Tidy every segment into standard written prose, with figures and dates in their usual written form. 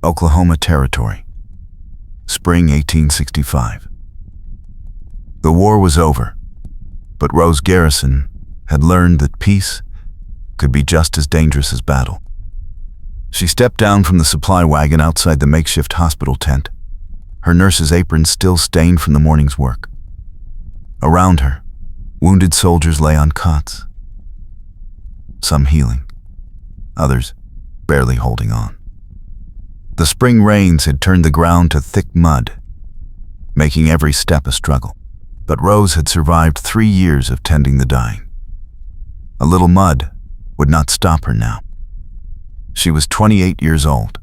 Oklahoma Territory, spring 1865. The war was over, but Rose Garrison had learned that peace could be just as dangerous as battle. She stepped down from the supply wagon outside the makeshift hospital tent, her nurse's apron still stained from the morning's work. Around her, wounded soldiers lay on cots, some healing, others barely holding on. The spring rains had turned the ground to thick mud, making every step a struggle. But Rose had survived 3 years of tending the dying. A little mud would not stop her now. She was 28 years old,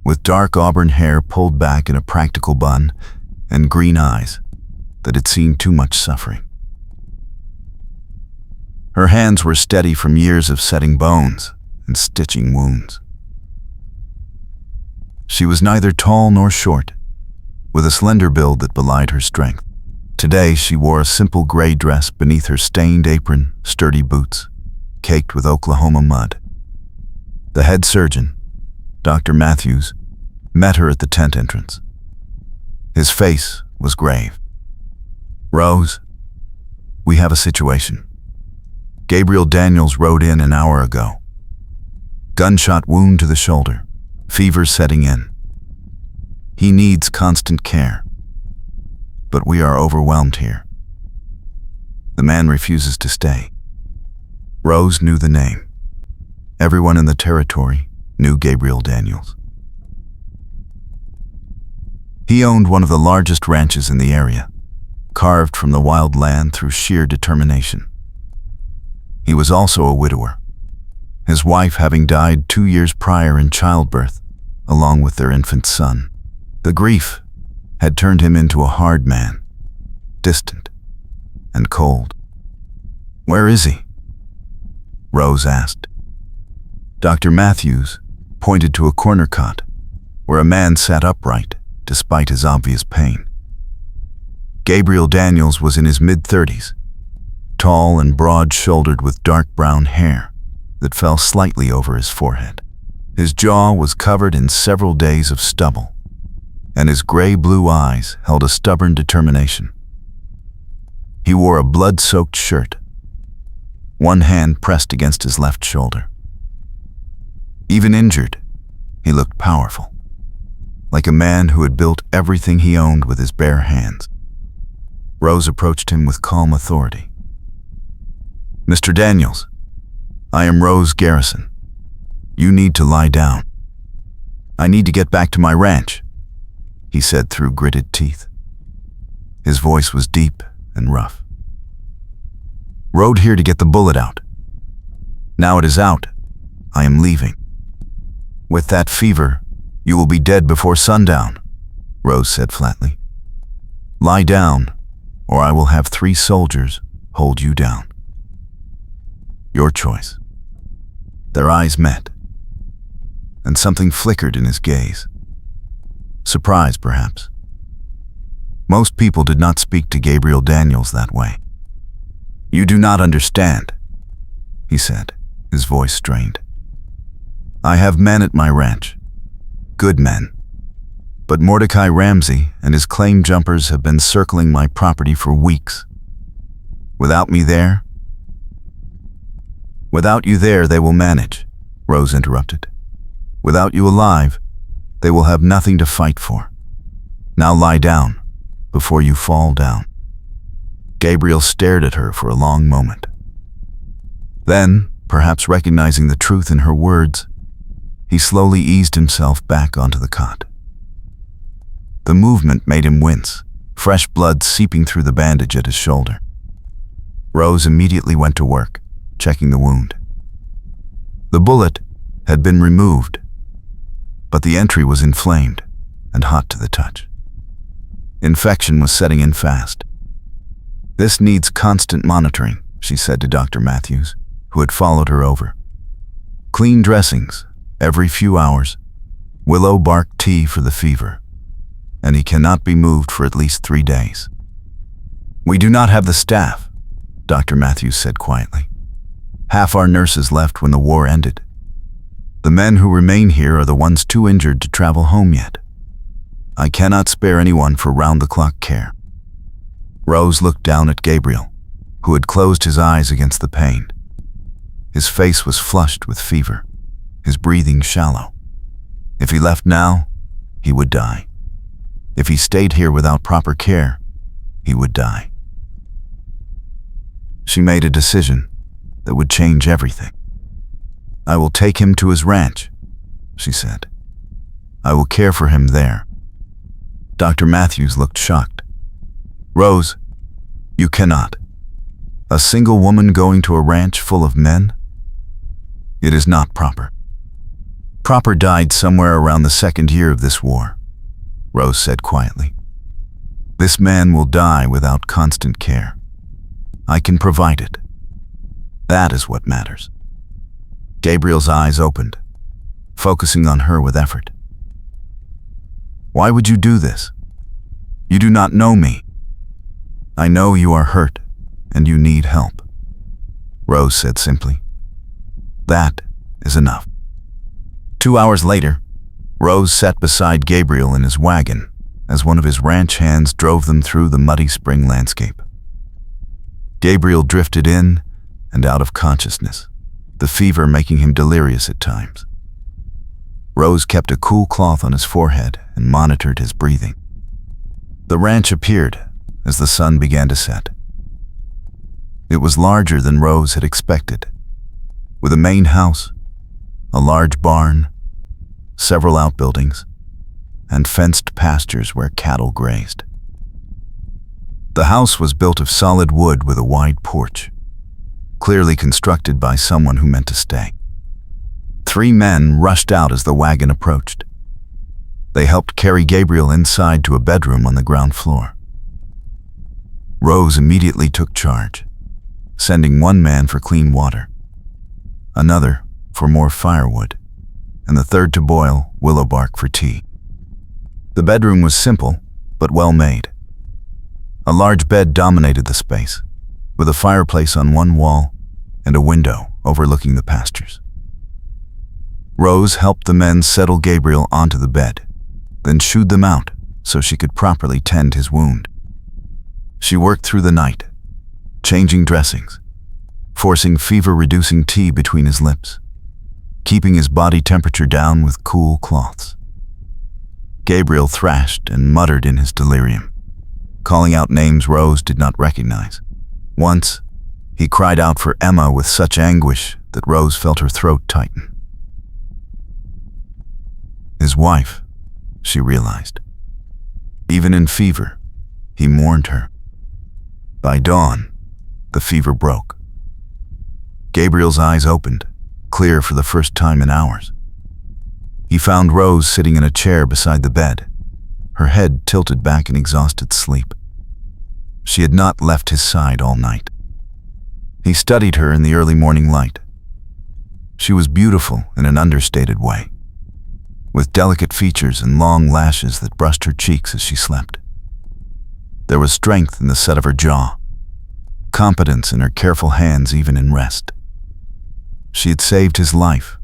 with dark auburn hair pulled back in a practical bun and green eyes that had seen too much suffering. Her hands were steady from years of setting bones and stitching wounds. She was neither tall nor short, with a slender build that belied her strength. Today she wore a simple gray dress beneath her stained apron, sturdy boots, caked with Oklahoma mud. The head surgeon, Dr. Matthews, met her at the tent entrance. His face was grave. "Rose, we have a situation. Gabriel Daniels rode in an hour ago. Gunshot wound to the shoulder, fever setting in. He needs constant care, but we are overwhelmed here. The man refuses to stay." Rose knew the name. Everyone in the territory knew Gabriel Daniels. He owned one of the largest ranches in the area, carved from the wild land through sheer determination. He was also a widower, his wife having died 2 years prior in childbirth, along with their infant son. The grief had turned him into a hard man, distant and cold. "Where is he?" Rose asked. Dr. Matthews pointed to a corner cot where a man sat upright despite his obvious pain. Gabriel Daniels was in his mid-30s, tall and broad-shouldered with dark brown hair that fell slightly over his forehead. His jaw was covered in several days of stubble, and his gray-blue eyes held a stubborn determination. He wore a blood-soaked shirt, one hand pressed against his left shoulder. Even injured, he looked powerful, like a man who had built everything he owned with his bare hands. Rose approached him with calm authority. "Mr. Daniels, I am Rose Garrison. You need to lie down. I need to get back to my ranch," he said through gritted teeth. His voice was deep and rough. "Rode here to get the bullet out. Now it is out, I am leaving. With that fever, you will be dead before sundown," Rose said flatly. "Lie down, or I will have 3 soldiers hold you down. Your choice." Their eyes met, and something flickered in his gaze. Surprise, perhaps. Most people did not speak to Gabriel Daniels that way. "You do not understand," he said, his voice strained. "I have men at my ranch, good men, but Mordecai Ramsey and his claim jumpers have been circling my property for weeks. Without me there?" "Without you there, they will manage," Rose interrupted. "Without you alive, they will have nothing to fight for. Now lie down, before you fall down." Gabriel stared at her for a long moment. Then, perhaps recognizing the truth in her words, he slowly eased himself back onto the cot. The movement made him wince, fresh blood seeping through the bandage at his shoulder. Rose immediately went to work, checking the wound. The bullet had been removed, but the entry was inflamed and hot to the touch. Infection was setting in fast. "This needs constant monitoring," she said to Dr. Matthews, who had followed her over. "Clean dressings every few hours, willow bark tea for the fever, and he cannot be moved for at least 3 days." "We do not have the staff," Dr. Matthews said quietly. "Half our nurses left when the war ended. The men who remain here are the ones too injured to travel home yet. I cannot spare anyone for round-the-clock care." Rose looked down at Gabriel, who had closed his eyes against the pain. His face was flushed with fever, his breathing shallow. If he left now, he would die. If he stayed here without proper care, he would die. She made a decision that would change everything. "I will take him to his ranch," she said. "I will care for him there." Dr. Matthews looked shocked. "Rose, you cannot. A single woman going to a ranch full of men? It is not proper." "Proper died somewhere around the second year of this war," Rose said quietly. "This man will die without constant care. I can provide it. That is what matters." Gabriel's eyes opened, focusing on her with effort. "Why would you do this? You do not know me. I know you are hurt and you need help," Rose said simply. "That is enough." 2 hours later, Rose sat beside Gabriel in his wagon as one of his ranch hands drove them through the muddy spring landscape. Gabriel drifted in and out of consciousness, the fever making him delirious at times. Rose kept a cool cloth on his forehead and monitored his breathing. The ranch appeared as the sun began to set. It was larger than Rose had expected, with a main house, a large barn, several outbuildings, and fenced pastures where cattle grazed. The house was built of solid wood with a wide porch, clearly constructed by someone who meant to stay. 3 men rushed out as the wagon approached. They helped carry Gabriel inside to a bedroom on the ground floor. Rose immediately took charge, sending one man for clean water, another for more firewood, and the third to boil willow bark for tea. The bedroom was simple, but well made. A large bed dominated the space, with a fireplace on one wall and a window overlooking the pastures. Rose helped the men settle Gabriel onto the bed, then shooed them out so she could properly tend his wound. She worked through the night, changing dressings, forcing fever-reducing tea between his lips, keeping his body temperature down with cool cloths. Gabriel thrashed and muttered in his delirium, calling out names Rose did not recognize. Once, he cried out for Emma with such anguish that Rose felt her throat tighten. His wife, she realized. Even in fever, he mourned her. By dawn, the fever broke. Gabriel's eyes opened, clear for the first time in hours. He found Rose sitting in a chair beside the bed, her head tilted back in exhausted sleep. She had not left his side all night. He studied her in the early morning light. She was beautiful in an understated way, with delicate features and long lashes that brushed her cheeks as she slept. There was strength in the set of her jaw, competence in her careful hands even in rest. She had saved his life,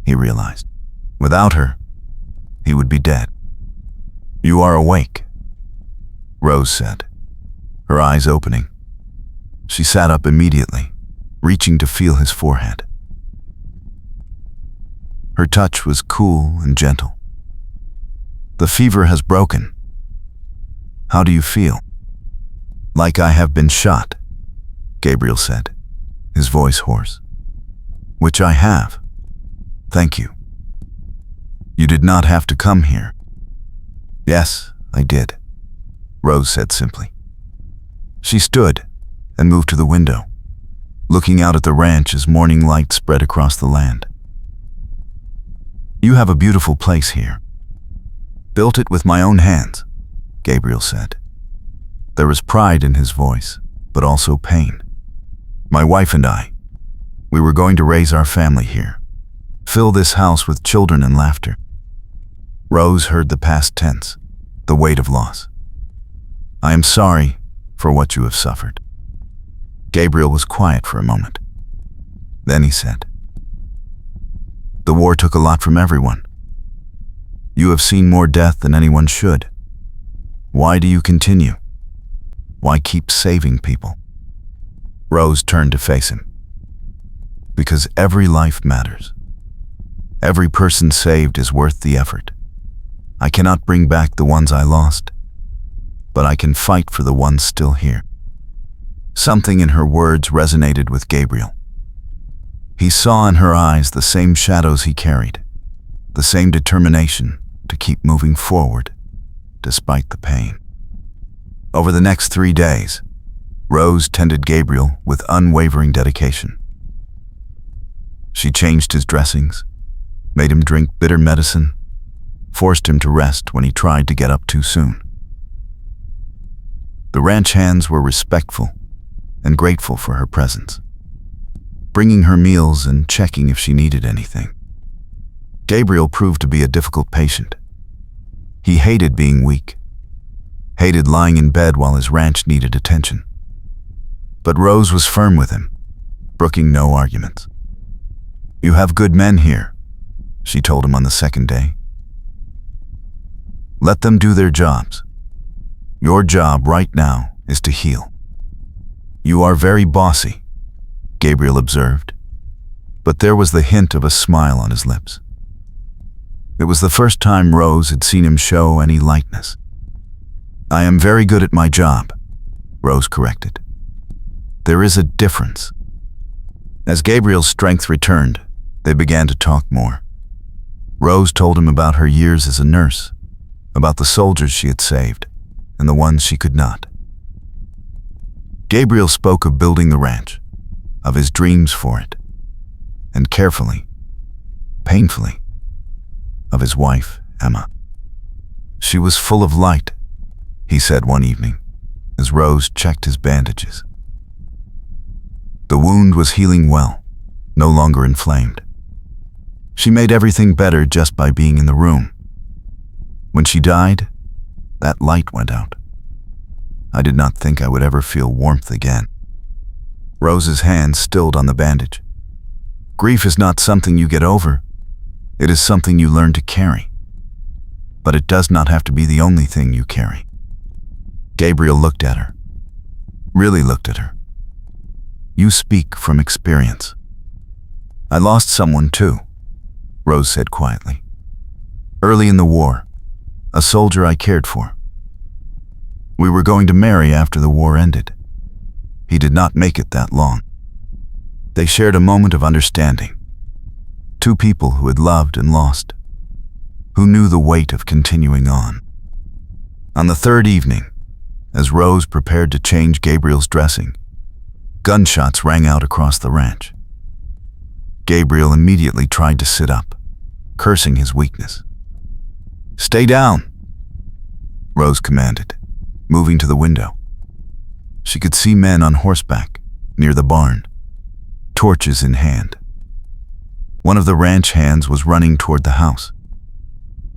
he realized. Without her, he would be dead. "You are awake," Rose said, her eyes opening. She sat up immediately, reaching to feel his forehead. Her touch was cool and gentle. "The fever has broken. How do you feel?" "Like I have been shot," Gabriel said, his voice hoarse. "Which I have. Thank you. You did not have to come here." "Yes, I did," Rose said simply. She stood and moved to the window, looking out at the ranch as morning light spread across the land. "You have a beautiful place here. Built it with my own hands," Gabriel said. There was pride in his voice, but also pain. "My wife and I, we were going to raise our family here, fill this house with children and laughter." Rose heard the past tense, the weight of loss. "I am sorry for what you have suffered." Gabriel was quiet for a moment. Then he said, The war took a lot from everyone. You have seen more death than anyone should. Why do you continue? Why keep saving people?" Rose turned to face him. "Because every life matters. Every person saved is worth the effort. I cannot bring back the ones I lost, but I can fight for the ones still here." Something in her words resonated with Gabriel. He saw in her eyes the same shadows he carried, the same determination to keep moving forward, despite the pain. Over the next 3 days, Rose tended Gabriel with unwavering dedication. She changed his dressings, made him drink bitter medicine, forced him to rest when he tried to get up too soon. The ranch hands were respectful and grateful for her presence, bringing her meals and checking if she needed anything. Gabriel proved to be a difficult patient. He hated being weak, hated lying in bed while his ranch needed attention. But Rose was firm with him, brooking no arguments. "You have good men here," she told him on the second day. "Let them do their jobs. Your job right now is to heal." "You are very bossy," Gabriel observed, but there was the hint of a smile on his lips. It was the first time Rose had seen him show any lightness. "I am very good at my job," Rose corrected. "There is a difference." As Gabriel's strength returned, they began to talk more. Rose told him about her years as a nurse, about the soldiers she had saved, and the ones she could not. Gabriel spoke of building the ranch, of his dreams for it, and carefully, painfully, of his wife, Emma. "She was full of light," he said one evening, as Rose checked his bandages. The wound was healing well, no longer inflamed. She made everything better just by being in the room. When she died, that light went out. I did not think I would ever feel warmth again. Rose's hand stilled on the bandage. "Grief is not something you get over. It is something you learn to carry. But it does not have to be the only thing you carry." Gabriel looked at her, really looked at her. "You speak from experience." "I lost someone too," Rose said quietly. "Early in the war, a soldier I cared for. We were going to marry after the war ended. He did not make it that long. They shared a moment of understanding. Two people who had loved and lost, who knew the weight of continuing on. On the third evening, as Rose prepared to change Gabriel's dressing, gunshots rang out across the ranch. Gabriel immediately tried to sit up, cursing his weakness. "Stay down," Rose commanded, moving to the window. She could see men on horseback near the barn, torches in hand. One of the ranch hands was running toward the house.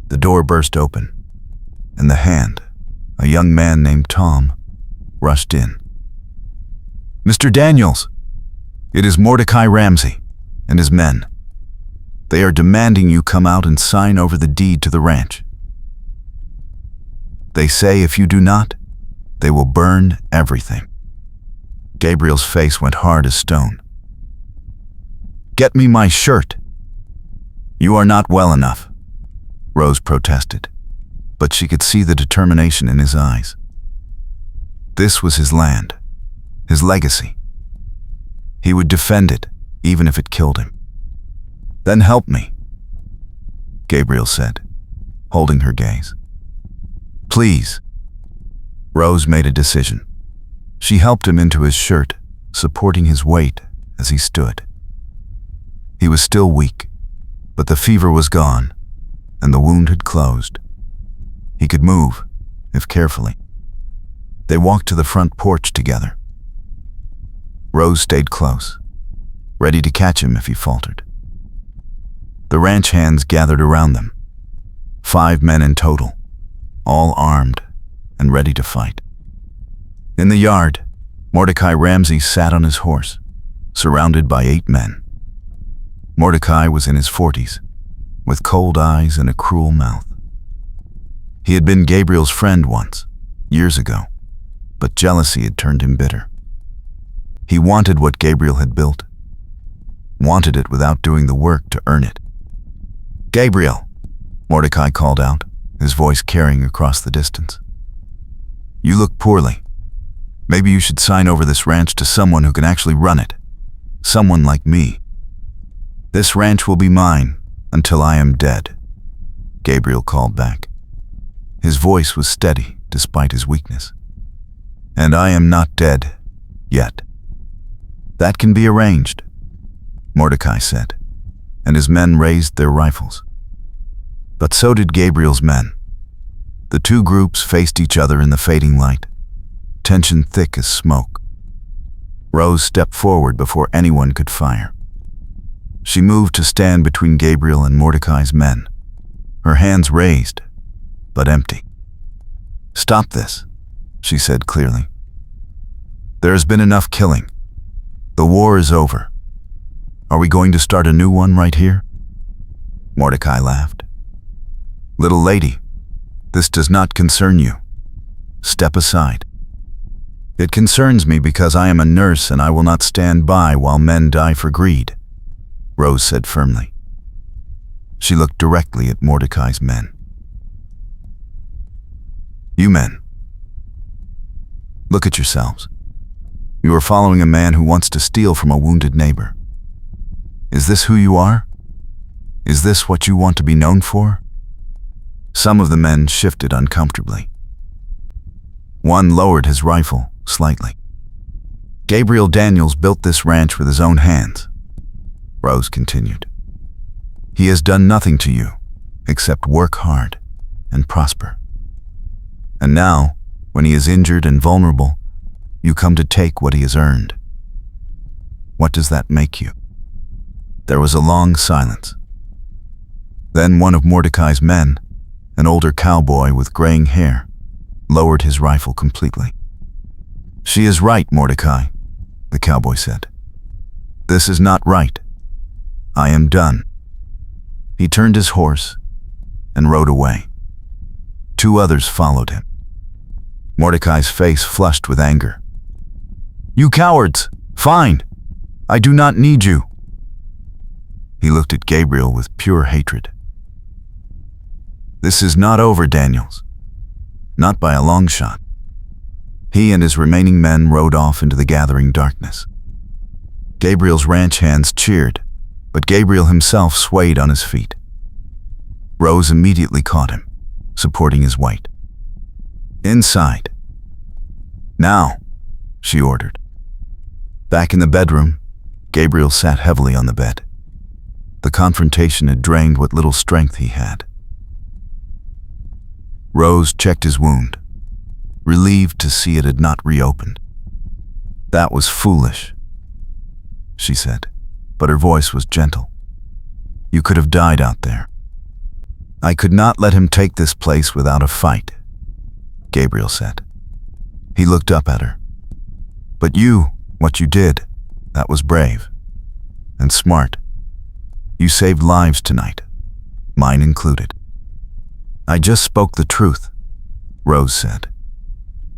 The door burst open, and the hand, a young man named Tom, rushed in. "Mr. Daniels, it is Mordecai Ramsey and his men. They are demanding you come out and sign over the deed to the ranch. They say if you do not, they will burn everything." Gabriel's face went hard as stone. "Get me my shirt." "You are not well enough," Rose protested, but she could see the determination in his eyes. This was his land, his legacy. He would defend it, even if it killed him. "Then help me," Gabriel said, holding her gaze. "Please." Rose made a decision. She helped him into his shirt, supporting his weight as he stood. He was still weak, but the fever was gone, and the wound had closed. He could move, if carefully. They walked to the front porch together. Rose stayed close, ready to catch him if he faltered. The ranch hands gathered around them, 5 men in total, all armed and ready to fight. In the yard, Mordecai Ramsey sat on his horse, surrounded by 8 men. Mordecai was in his 40s, with cold eyes and a cruel mouth. He had been Gabriel's friend once, years ago, but jealousy had turned him bitter. He wanted what Gabriel had built, wanted it without doing the work to earn it. "Gabriel," Mordecai called out, his voice carrying across the distance. "You look poorly. Maybe you should sign over this ranch to someone who can actually run it. Someone like me. This ranch will be mine until I am dead," Gabriel called back. His voice was steady despite his weakness. "And I am not dead yet." "That can be arranged," Mordecai said, and his men raised their rifles. But so did Gabriel's men. The two groups faced each other in the fading light, tension thick as smoke. Rose stepped forward before anyone could fire. She moved to stand between Gabriel and Mordecai's men, her hands raised, but empty. "Stop this," she said clearly. "There has been enough killing. The war is over. Are we going to start a new one right here?" Mordecai laughed. "Little lady, this does not concern you. Step aside." "It concerns me because I am a nurse and I will not stand by while men die for greed," Rose said firmly. She looked directly at Mordecai's men. "You men, look at yourselves. You are following a man who wants to steal from a wounded neighbor. Is this who you are? Is this what you want to be known for?" Some of the men shifted uncomfortably. One lowered his rifle slightly. "Gabriel Daniels built this ranch with his own hands," Rose continued. "He has done nothing to you except work hard and prosper. And now, when he is injured and vulnerable, you come to take what he has earned. What does that make you?" There was a long silence. Then one of Mordecai's men, an older cowboy with graying hair, lowered his rifle completely. "She is right, Mordecai," the cowboy said. "This is not right. I am done." He turned his horse and rode away. Two others followed him. Mordecai's face flushed with anger. "You cowards! Fine! I do not need you." He looked at Gabriel with pure hatred. "This is not over, Daniels. Not by a long shot." He and his remaining men rode off into the gathering darkness. Gabriel's ranch hands cheered, but Gabriel himself swayed on his feet. Rose immediately caught him, supporting his weight. "Inside." "Now," she ordered. Back in the bedroom, Gabriel sat heavily on the bed. The confrontation had drained what little strength he had. Rose checked his wound, relieved to see it had not reopened. "That was foolish," she said, but her voice was gentle. "You could have died out there. I could not let him take this place without a fight," Gabriel said. He looked up at her. "But what you did, that was brave and smart. You saved lives tonight, mine included." "I just spoke the truth," Rose said.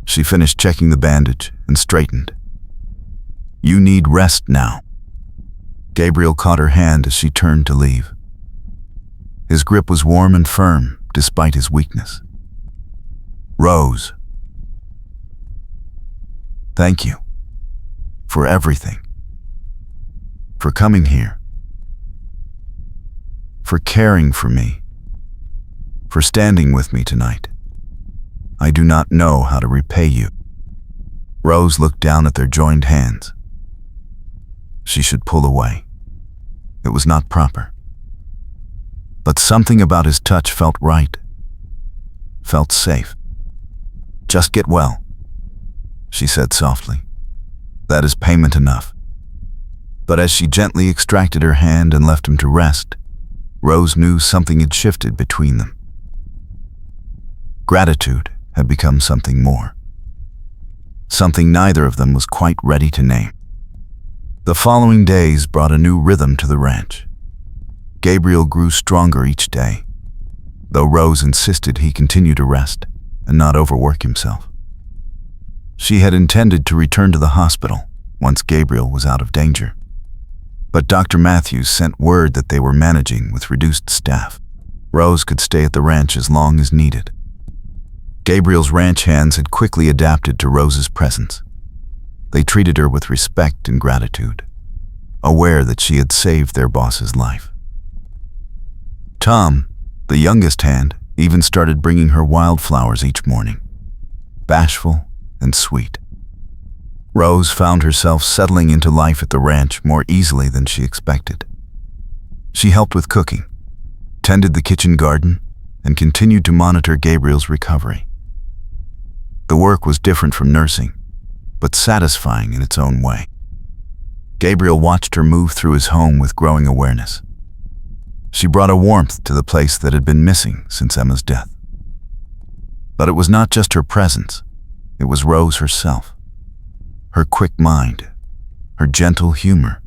She finished checking the bandage and straightened. "You need rest now." Gabriel caught her hand as she turned to leave. His grip was warm and firm despite his weakness. "Rose, thank you for everything. For coming here. For caring for me. For standing with me tonight. I do not know how to repay you." Rose looked down at their joined hands. She should pull away. It was not proper. But something about his touch felt right. Felt safe. "Just get well," she said softly. "That is payment enough." But as she gently extracted her hand and left him to rest, Rose knew something had shifted between them. Gratitude had become something more. Something neither of them was quite ready to name. The following days brought a new rhythm to the ranch. Gabriel grew stronger each day, though Rose insisted he continue to rest and not overwork himself. She had intended to return to the hospital once Gabriel was out of danger, but Dr. Matthews sent word that they were managing with reduced staff. Rose could stay at the ranch as long as needed. Gabriel's ranch hands had quickly adapted to Rose's presence. They treated her with respect and gratitude, aware that she had saved their boss's life. Tom, the youngest hand, even started bringing her wildflowers each morning, bashful and sweet. Rose found herself settling into life at the ranch more easily than she expected. She helped with cooking, tended the kitchen garden, and continued to monitor Gabriel's recovery. The work was different from nursing, but satisfying in its own way. Gabriel watched her move through his home with growing awareness. She brought a warmth to the place that had been missing since Emma's death. But it was not just her presence, it was Rose herself. Her quick mind, her gentle humor,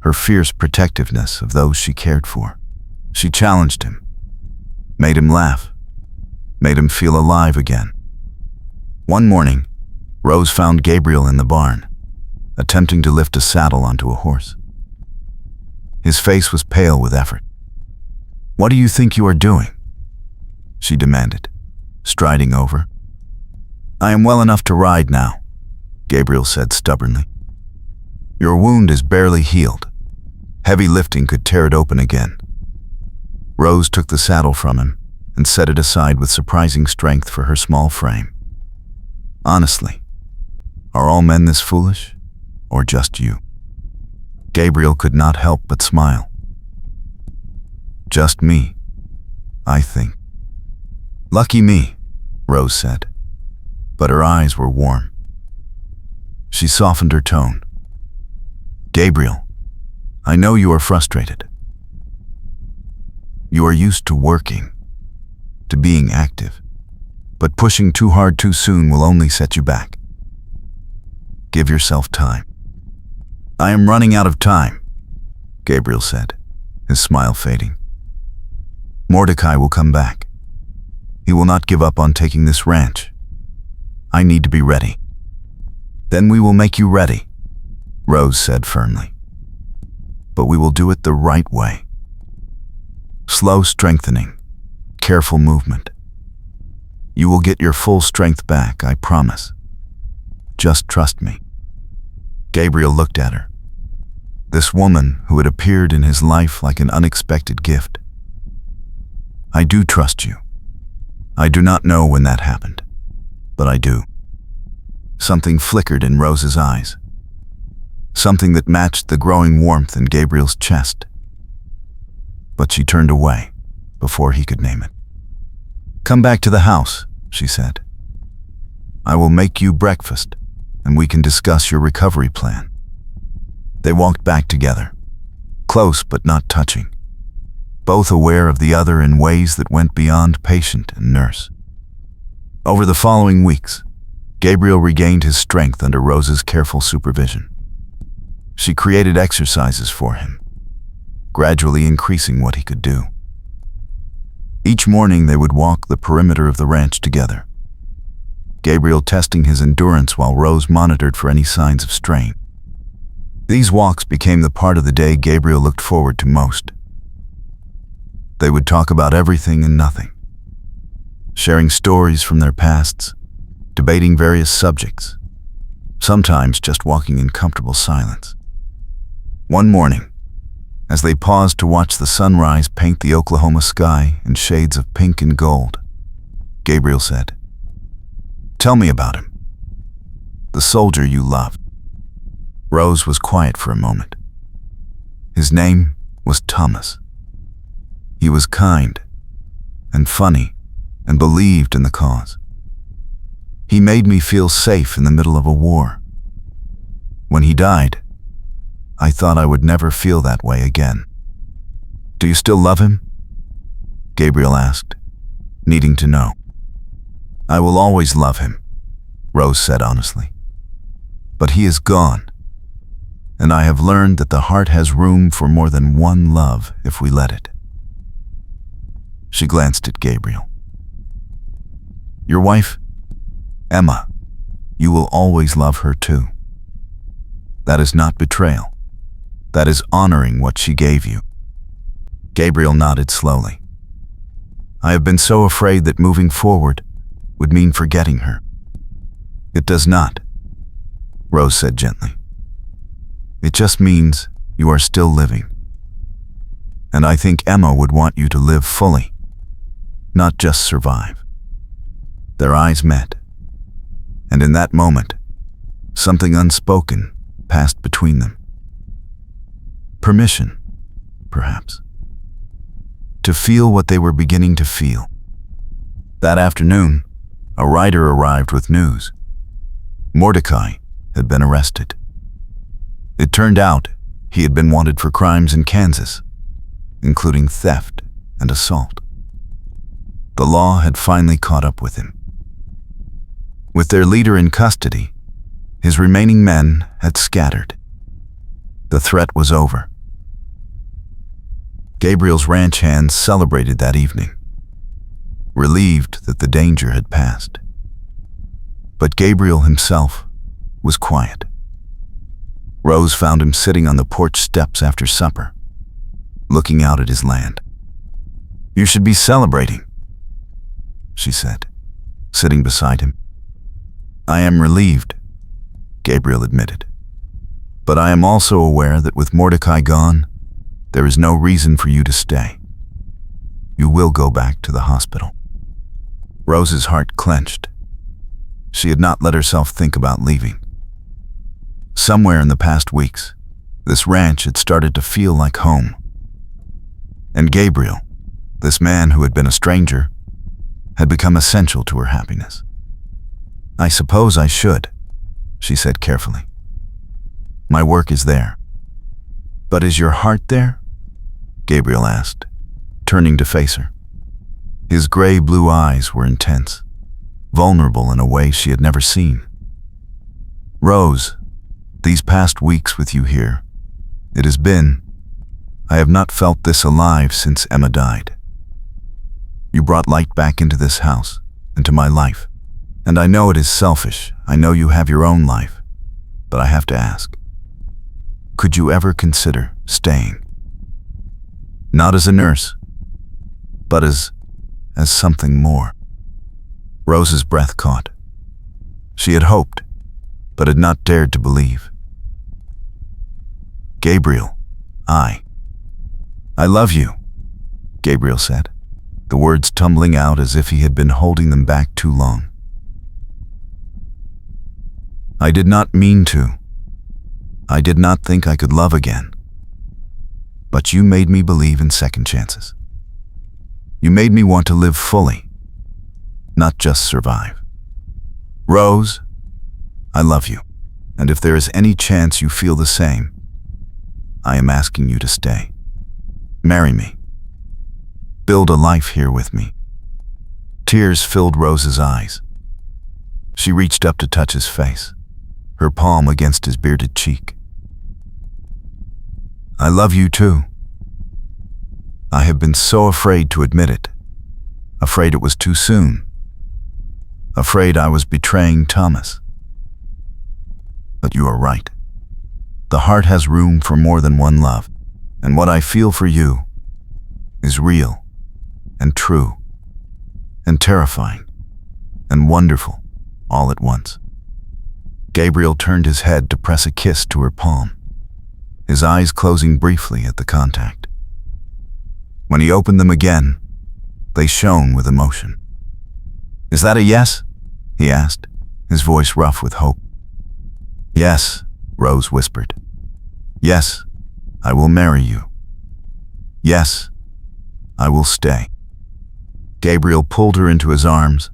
her fierce protectiveness of those she cared for. She challenged him, made him laugh, made him feel alive again. One morning, Rose found Gabriel in the barn, attempting to lift a saddle onto a horse. His face was pale with effort. "What do you think you are doing?" she demanded, striding over. "I am well enough to ride now," Gabriel said stubbornly. "Your wound is barely healed. Heavy lifting could tear it open again." Rose took the saddle from him and set it aside with surprising strength for her small frame. "Honestly, are all men this foolish, or just you?" Gabriel could not help but smile. "Just me, I think." "Lucky me," Rose said, but her eyes were warm. She softened her tone. "Gabriel, I know you are frustrated. You are used to working, to being active, but pushing too hard too soon will only set you back. Give yourself time." "I am running out of time," Gabriel said, his smile fading. "Mordecai will come back. He will not give up on taking this ranch. I need to be ready." "Then we will make you ready," Rose said firmly. "But we will do it the right way. Slow strengthening, careful movement. You will get your full strength back, I promise. Just trust me." Gabriel looked at her, this woman who had appeared in his life like an unexpected gift. "I do trust you. I do not know when that happened, but I do." Something flickered in Rose's eyes, something that matched the growing warmth in Gabriel's chest. But she turned away before he could name it. "Come back to the house," she said. "I will make you breakfast, and we can discuss your recovery plan." They walked back together, close but not touching, both aware of the other in ways that went beyond patient and nurse. Over the following weeks, Gabriel regained his strength under Rose's careful supervision. She created exercises for him, gradually increasing what he could do. Each morning they would walk the perimeter of the ranch together, Gabriel testing his endurance while Rose monitored for any signs of strain. These walks became the part of the day Gabriel looked forward to most. They would talk about everything and nothing, sharing stories from their pasts, debating various subjects, sometimes just walking in comfortable silence. One morning, as they paused to watch the sunrise paint the Oklahoma sky in shades of pink and gold, Gabriel said, "Tell me about him. The soldier you loved." Rose was quiet for a moment. His name was Thomas. He was kind and funny and believed in the cause. He made me feel safe in the middle of a war. When he died, I thought I would never feel that way again. "Do you still love him?" Gabriel asked, needing to know. "I will always love him," Rose said honestly. "But he is gone, and I have learned that the heart has room for more than one love if we let it. She glanced at Gabriel. Your wife, Emma, you will always love her too. That is not betrayal. That is honoring what she gave you. Gabriel nodded slowly. I have been so afraid that moving forward would mean forgetting her. It does not, Rose said gently. It just means you are still living. And I think Emma would want you to live fully, not just survive. Their eyes met, and in that moment, something unspoken passed between them. Permission, perhaps, to feel what they were beginning to feel. That afternoon, a rider arrived with news. Mordecai had been arrested. It turned out he had been wanted for crimes in Kansas, including theft and assault. The law had finally caught up with him. With their leader in custody, his remaining men had scattered. The threat was over. Gabriel's ranch hands celebrated that evening, relieved that the danger had passed. But Gabriel himself was quiet. Rose found him sitting on the porch steps after supper, looking out at his land. You should be celebrating, she said, sitting beside him. I am relieved, Gabriel admitted. But I am also aware that with Mordecai gone, there is no reason for you to stay. You will go back to the hospital. Rose's heart clenched. She had not let herself think about leaving. Somewhere in the past weeks, this ranch had started to feel like home. And Gabriel, this man who had been a stranger, had become essential to her happiness. I suppose I should, she said carefully. My work is there. But is your heart there? Gabriel asked, turning to face her. His gray-blue eyes were intense, vulnerable in a way she had never seen. Rose, these past weeks with you here, I have not felt this alive since Emma died. You brought light back into this house, into my life. And I know it is selfish, I know you have your own life, but I have to ask, could you ever consider staying? Not as a nurse, but as something more. Rose's breath caught. She had hoped, but had not dared to believe. Gabriel, I love you, Gabriel said, the words tumbling out as if he had been holding them back too long. I did not mean to. I did not think I could love again. But you made me believe in second chances. You made me want to live fully, not just survive. Rose, I love you, and if there is any chance you feel the same, I am asking you to stay. Marry me. Build a life here with me. Tears filled Rose's eyes. She reached up to touch his face, her palm against his bearded cheek. I love you too. I have been so afraid to admit it, afraid it was too soon, afraid I was betraying Thomas. But you are right. The heart has room for more than one love, and what I feel for you is real and true and terrifying and wonderful all at once. Gabriel turned his head to press a kiss to her palm, his eyes closing briefly at the contact. When he opened them again, they shone with emotion. Is that a yes? He asked, his voice rough with hope. Yes, Rose whispered. Yes, I will marry you. Yes, I will stay. Gabriel pulled her into his arms,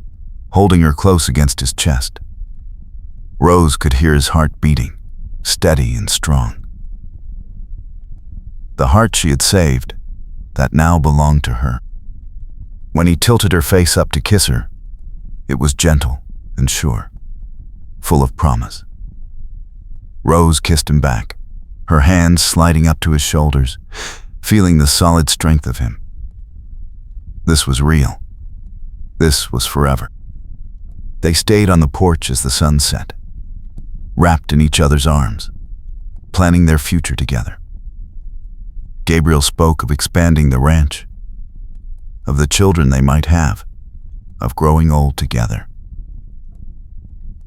holding her close against his chest. Rose could hear his heart beating, steady and strong. The heart she had saved, that now belonged to her. When he tilted her face up to kiss her, it was gentle and sure, full of promise. Rose kissed him back, her hands sliding up to his shoulders, feeling the solid strength of him. This was real. This was forever. They stayed on the porch as the sun set, wrapped in each other's arms, planning their future together. Gabriel spoke of expanding the ranch, of the children they might have, of growing old together.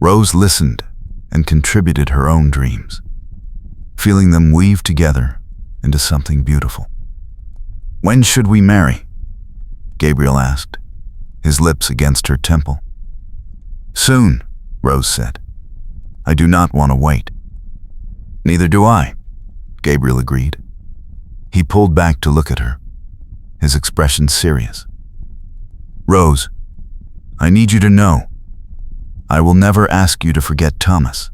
Rose listened and contributed her own dreams, feeling them weave together into something beautiful. "When should we marry?" Gabriel asked, his lips against her temple. "Soon," Rose said. "I do not want to wait." "Neither do I," Gabriel agreed. He pulled back to look at her, his expression serious. "Rose, I need you to know, I will never ask you to forget Thomas,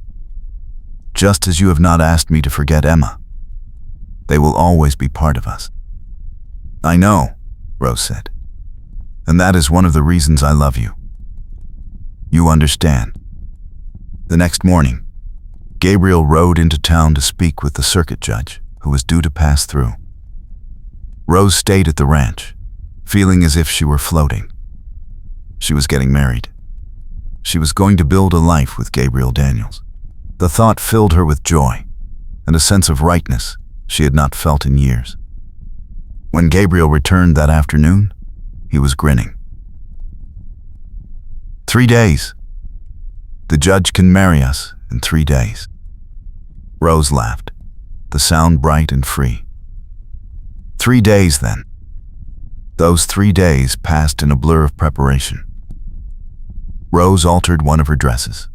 just as you have not asked me to forget Emma. They will always be part of us." "I know," Rose said, "and that is one of the reasons I love you. You understand." The next morning, Gabriel rode into town to speak with the circuit judge, who was due to pass through. Rose stayed at the ranch, feeling as if she were floating. She was getting married. She was going to build a life with Gabriel Daniels. The thought filled her with joy and a sense of rightness she had not felt in years. When Gabriel returned that afternoon, he was grinning. 3 days. The judge can marry us in 3 days. Rose laughed, the sound bright and free. 3 days, then. Those 3 days passed in a blur of preparation. Rose altered one of her dresses,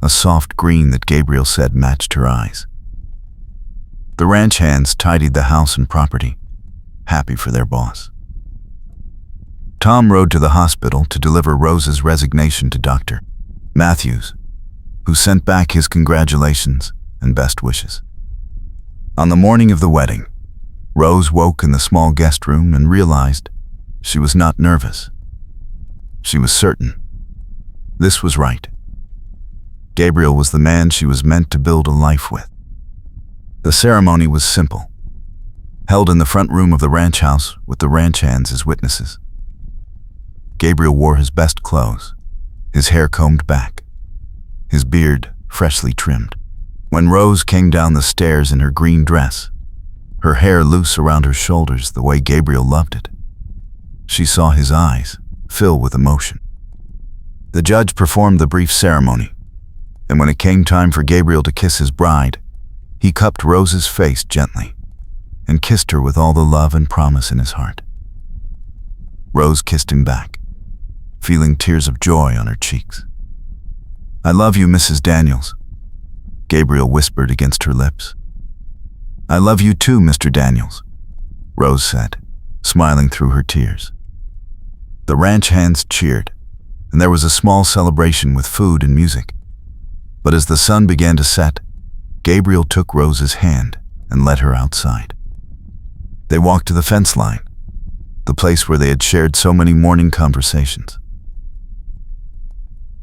a soft green that Gabriel said matched her eyes. The ranch hands tidied the house and property, happy for their boss. Tom rode to the hospital to deliver Rose's resignation to Dr. Matthews, who sent back his congratulations and best wishes. On the morning of the wedding, Rose woke in the small guest room and realized she was not nervous. She was certain. This was right. Gabriel was the man she was meant to build a life with. The ceremony was simple, held in the front room of the ranch house with the ranch hands as witnesses. Gabriel wore his best clothes, his hair combed back, his beard freshly trimmed. When Rose came down the stairs in her green dress, her hair loose around her shoulders the way Gabriel loved it, she saw his eyes fill with emotion. The judge performed the brief ceremony, and when it came time for Gabriel to kiss his bride, he cupped Rose's face gently and kissed her with all the love and promise in his heart. Rose kissed him back, feeling tears of joy on her cheeks. "I love you, Mrs. Daniels," Gabriel whispered against her lips. "I love you too, Mr. Daniels," Rose said, smiling through her tears. The ranch hands cheered, and there was a small celebration with food and music. But as the sun began to set, Gabriel took Rose's hand and led her outside. They walked to the fence line, the place where they had shared so many morning conversations.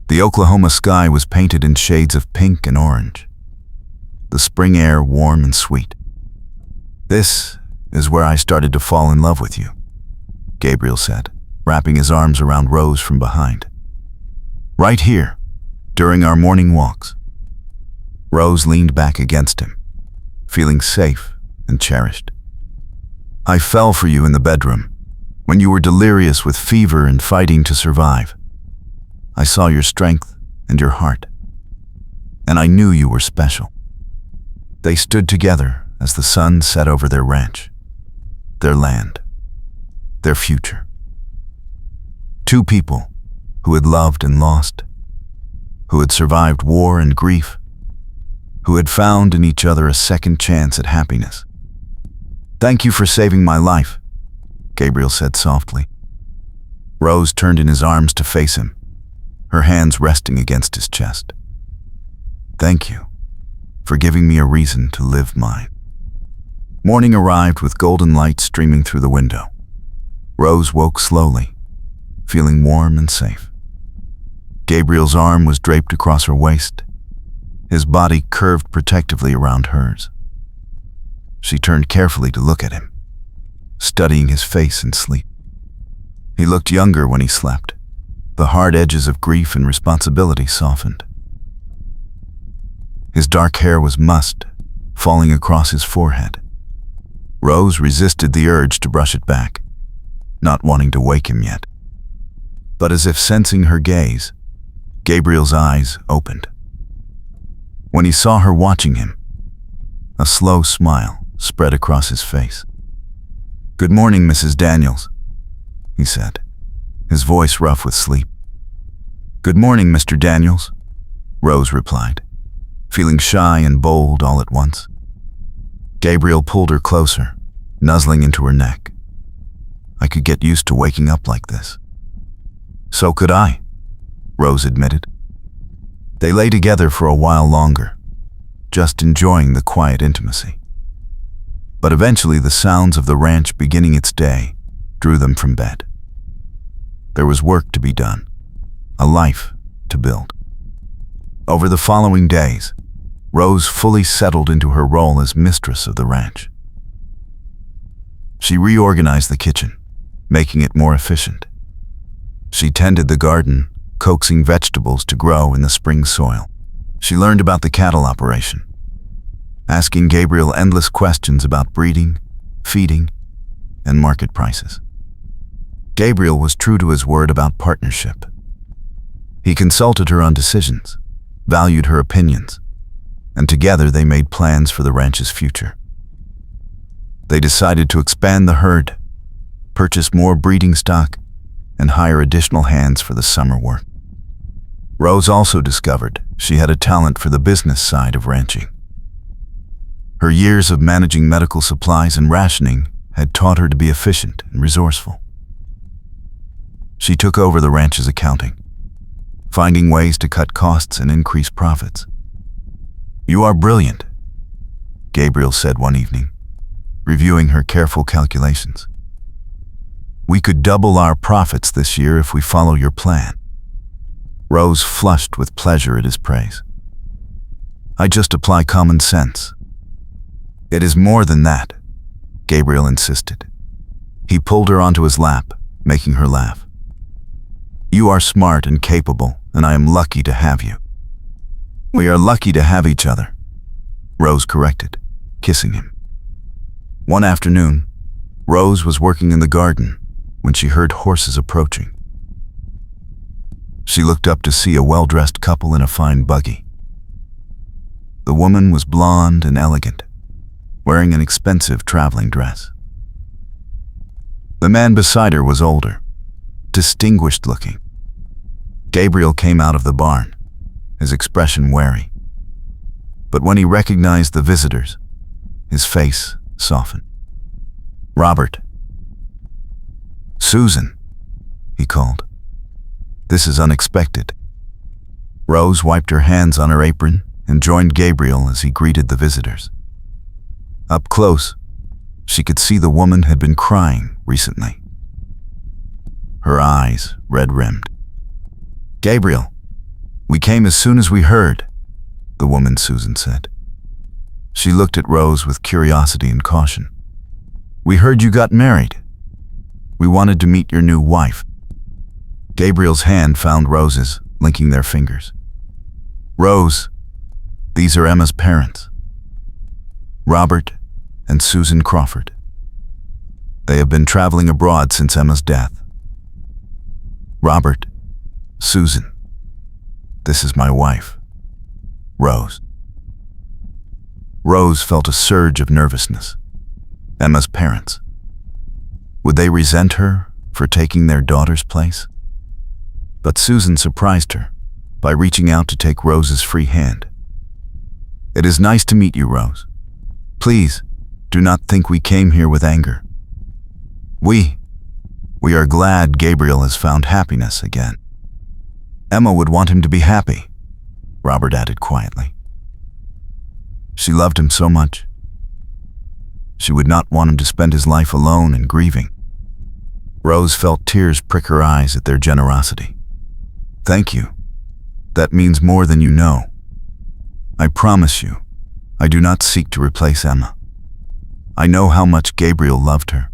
The Oklahoma sky was painted in shades of pink and orange, the spring air warm and sweet. "This is where I started to fall in love with you," Gabriel said, wrapping his arms around Rose from behind. "Right here, during our morning walks." Rose leaned back against him, feeling safe and cherished. "I fell for you in the bedroom, when you were delirious with fever and fighting to survive. I saw your strength and your heart, and I knew you were special." They stood together as the sun set over their ranch, their land, their future. Two people who had loved and lost, who had survived war and grief, who had found in each other a second chance at happiness. "Thank you for saving my life," Gabriel said softly. Rose turned in his arms to face him, her hands resting against his chest. "Thank you for giving me a reason to live mine." Morning arrived with golden light streaming through the window. Rose woke slowly, feeling warm and safe. Gabriel's arm was draped across her waist, his body curved protectively around hers. She turned carefully to look at him, studying his face in sleep. He looked younger when he slept. The hard edges of grief and responsibility softened. His dark hair was mussed, falling across his forehead. Rose resisted the urge to brush it back, not wanting to wake him yet. But as if sensing her gaze, Gabriel's eyes opened. When he saw her watching him, a slow smile spread across his face. "Good morning, Mrs. Daniels," he said, his voice rough with sleep. "Good morning, Mr. Daniels," Rose replied, feeling shy and bold all at once. Gabriel pulled her closer, nuzzling into her neck. "I could get used to waking up like this." "So could I," Rose admitted. They lay together for a while longer, just enjoying the quiet intimacy. But eventually the sounds of the ranch beginning its day drew them from bed. There was work to be done, a life to build. Over the following days, Rose fully settled into her role as mistress of the ranch. She reorganized the kitchen, making it more efficient. She tended the garden, coaxing vegetables to grow in the spring soil. She learned about the cattle operation, asking Gabriel endless questions about breeding, feeding, and market prices. Gabriel was true to his word about partnership. He consulted her on decisions, valued her opinions, and together they made plans for the ranch's future. They decided to expand the herd, purchase more breeding stock, and hire additional hands for the summer work. Rose also discovered she had a talent for the business side of ranching. Her years of managing medical supplies and rationing had taught her to be efficient and resourceful. She took over the ranch's accounting, finding ways to cut costs and increase profits. "You are brilliant," Gabriel said one evening, reviewing her careful calculations. "We could double our profits this year if we follow your plan." Rose flushed with pleasure at his praise. "I just apply common sense." "It is more than that," Gabriel insisted. He pulled her onto his lap, making her laugh. "You are smart and capable, and I am lucky to have you." "We are lucky to have each other," Rose corrected, kissing him. One afternoon, Rose was working in the garden when she heard horses approaching. She looked up to see a well-dressed couple in a fine buggy. The woman was blonde and elegant, wearing an expensive traveling dress. The man beside her was older, distinguished looking. Gabriel came out of the barn, his expression wary. But when he recognized the visitors, his face softened. "Robert." "Susan," he called. "This is unexpected." Rose wiped her hands on her apron and joined Gabriel as he greeted the visitors. Up close, she could see the woman had been crying recently, her eyes red-rimmed. "Gabriel, we came as soon as we heard," the woman Susan said. She looked at Rose with curiosity and caution. "We heard you got married. We wanted to meet your new wife." Gabriel's hand found Rose's, linking their fingers. "Rose, these are Emma's parents, Robert and Susan Crawford. They have been traveling abroad since Emma's death. Robert, Susan, this is my wife, Rose." Rose felt a surge of nervousness. Emma's parents. Would they resent her for taking their daughter's place? But Susan surprised her by reaching out to take Rose's free hand. "It is nice to meet you, Rose. Please, do not think we came here with anger. We are glad Gabriel has found happiness again." "Emma would want him to be happy," Robert added quietly. She loved him so much. She would not want him to spend his life alone and grieving. Rose felt tears prick her eyes at their generosity. "Thank you. That means more than you know. I promise you, I do not seek to replace Emma." I know how much Gabriel loved her,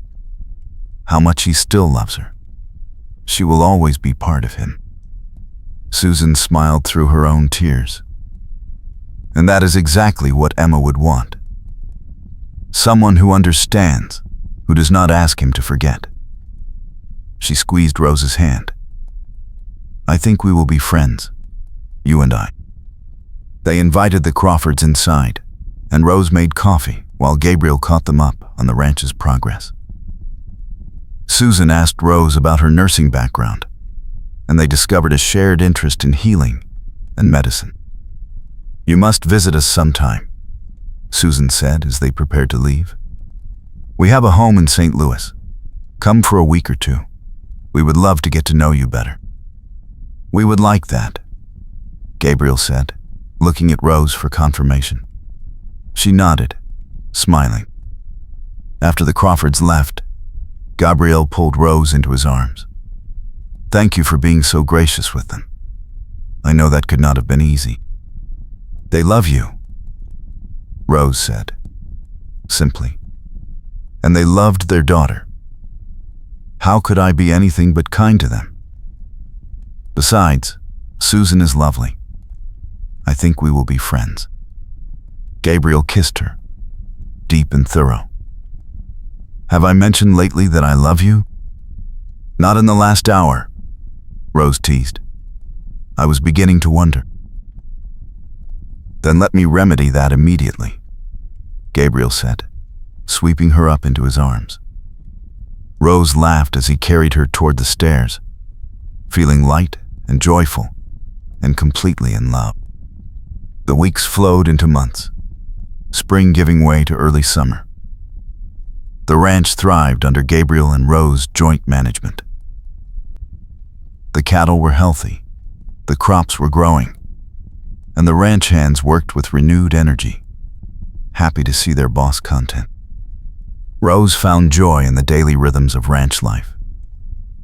how much he still loves her. She will always be part of him. Susan smiled through her own tears. And that is exactly what Emma would want. Someone who understands, who does not ask him to forget. She squeezed Rose's hand. I think we will be friends, you and I. They invited the Crawfords inside, and Rose made coffee while Gabriel caught them up on the ranch's progress. Susan asked Rose about her nursing background, and they discovered a shared interest in healing and medicine. You must visit us sometime, Susan said as they prepared to leave. We have a home in St. Louis. Come for a week or two. We would love to get to know you better. We would like that, Gabriel said, looking at Rose for confirmation. She nodded, smiling. After the Crawfords left, Gabriel pulled Rose into his arms. Thank you for being so gracious with them. I know that could not have been easy. They love you, Rose said, simply. And they loved their daughter. How could I be anything but kind to them? Besides, Susan is lovely. I think we will be friends. Gabriel kissed her, deep and thorough. Have I mentioned lately that I love you? Not in the last hour, Rose teased. I was beginning to wonder. Then let me remedy that immediately, Gabriel said, sweeping her up into his arms. Rose laughed as he carried her toward the stairs, feeling light and joyful and completely in love. The weeks flowed into months, spring giving way to early summer. The ranch thrived under Gabriel and Rose's joint management. The cattle were healthy, the crops were growing, and the ranch hands worked with renewed energy, happy to see their boss content. Rose found joy in the daily rhythms of ranch life.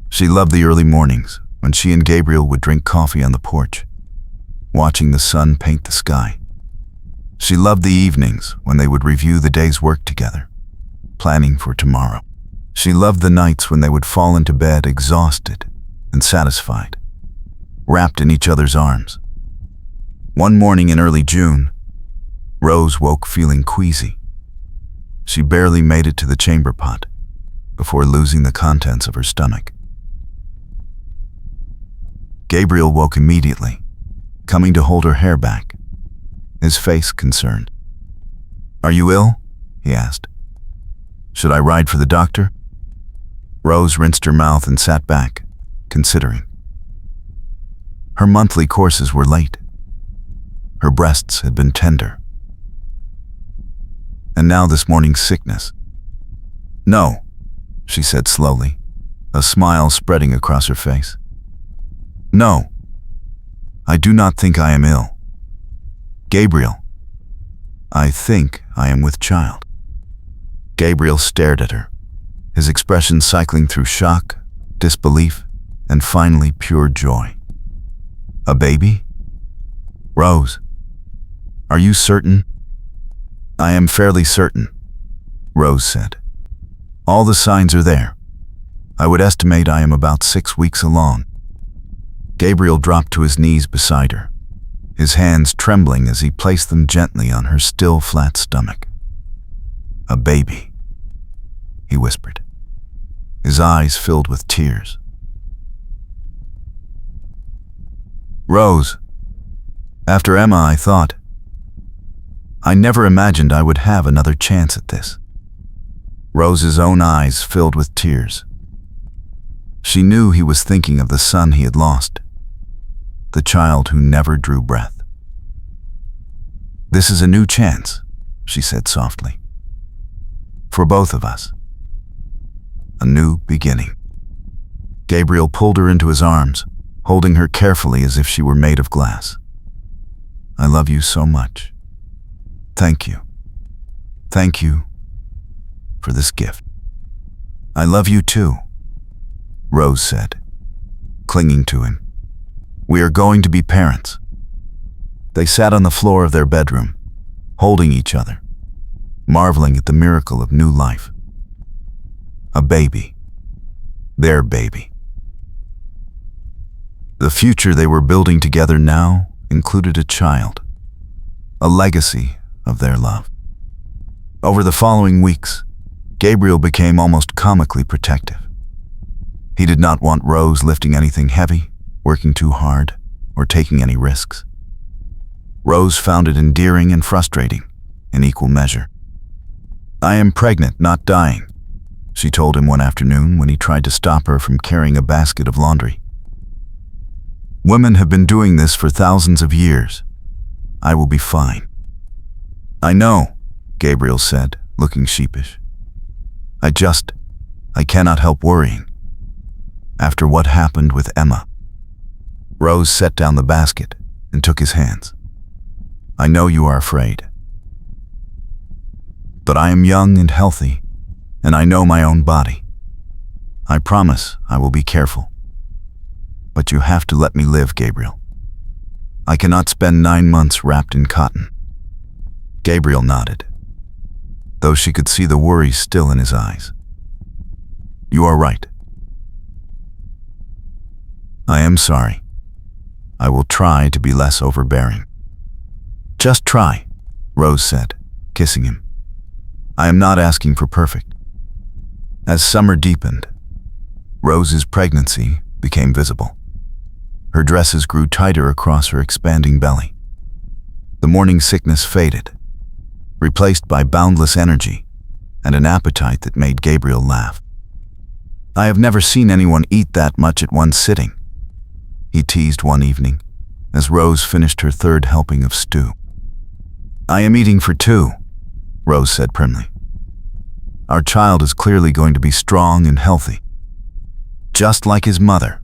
She loved the early mornings when she and Gabriel would drink coffee on the porch, watching the sun paint the sky. She loved the evenings when they would review the day's work together, planning for tomorrow. She loved the nights when they would fall into bed exhausted and satisfied, wrapped in each other's arms. One morning in early June, Rose woke feeling queasy. She barely made it to the chamber pot before losing the contents of her stomach. Gabriel woke immediately, coming to hold her hair back, his face concerned. Are you ill? He asked. Should I ride for the doctor? Rose rinsed her mouth and sat back, considering. Her monthly courses were late. Her breasts had been tender. And now this morning's sickness. No, she said slowly, a smile spreading across her face. No, I do not think I am ill. Gabriel, I think I am with child. Gabriel stared at her, his expression cycling through shock, disbelief, and finally pure joy. A baby? Rose, are you certain? I am fairly certain, Rose said. All the signs are there. I would estimate I am about 6 weeks along. Gabriel dropped to his knees beside her, his hands trembling as he placed them gently on her still flat stomach. A baby, he whispered, his eyes filled with tears. Rose, after Emma, I thought, I never imagined I would have another chance at this. Rose's own eyes filled with tears. She knew he was thinking of the son he had lost, the child who never drew breath. This is a new chance, she said softly. For both of us. A new beginning. Gabriel pulled her into his arms, holding her carefully as if she were made of glass. I love you so much. Thank you. Thank you for this gift. I love you too, Rose said, clinging to him. We are going to be parents. They sat on the floor of their bedroom, holding each other, marveling at the miracle of new life. A baby. Their baby. The future they were building together now included a child, a legacy of their love. Over the following weeks, Gabriel became almost comically protective. He did not want Rose lifting anything heavy, working too hard, or taking any risks. Rose found it endearing and frustrating in equal measure. "I am pregnant, not dying," she told him one afternoon when he tried to stop her from carrying a basket of laundry. "Women have been doing this for thousands of years. I will be fine." "I know," Gabriel said, looking sheepish. I cannot help worrying. After what happened with Emma." Rose set down the basket and took his hands. "I know you are afraid. But I am young and healthy, and I know my own body. I promise I will be careful. But you have to let me live, Gabriel. I cannot spend 9 months wrapped in cotton." Gabriel nodded, though she could see the worry still in his eyes. "You are right. I am sorry. I will try to be less overbearing." "Just try," Rose said, kissing him. "I am not asking for perfect." As summer deepened, Rose's pregnancy became visible. Her dresses grew tighter across her expanding belly. The morning sickness faded, replaced by boundless energy and an appetite that made Gabriel laugh. "I have never seen anyone eat that much at one sitting," he teased one evening as Rose finished her 3rd helping of stew. "I am eating for 2, Rose said primly. "Our child is clearly going to be strong and healthy." "Just like his mother,"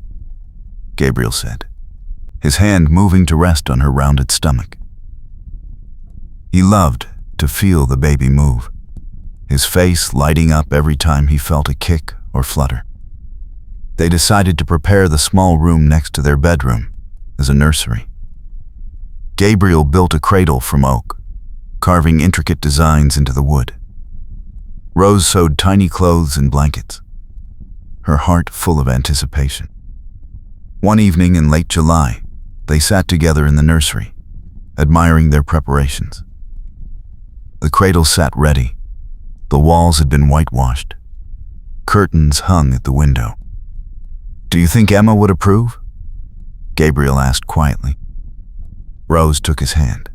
Gabriel said, his hand moving to rest on her rounded stomach. He loved to feel the baby move, his face lighting up every time he felt a kick or flutter. They decided to prepare the small room next to their bedroom as a nursery. Gabriel built a cradle from oak, carving intricate designs into the wood. Rose sewed tiny clothes and blankets, her heart full of anticipation. One evening in late July, they sat together in the nursery, admiring their preparations. The cradle sat ready. The walls had been whitewashed. Curtains hung at the window. "Do you think Emma would approve?" Gabriel asked quietly. Rose took his hand.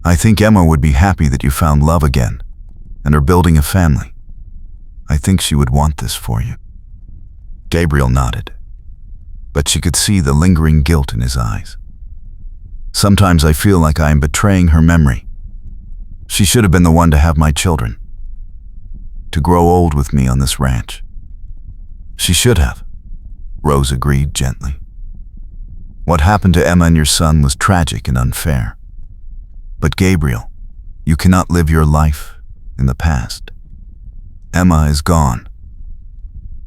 "I think Emma would be happy that you found love again and are building a family. I think she would want this for you." Gabriel nodded, but she could see the lingering guilt in his eyes. "Sometimes I feel like I am betraying her memory. She should have been the one to have my children, to grow old with me on this ranch." "She should have," Rose agreed gently. "What happened to Emma and your son was tragic and unfair. But Gabriel, you cannot live your life in the past. Emma is gone.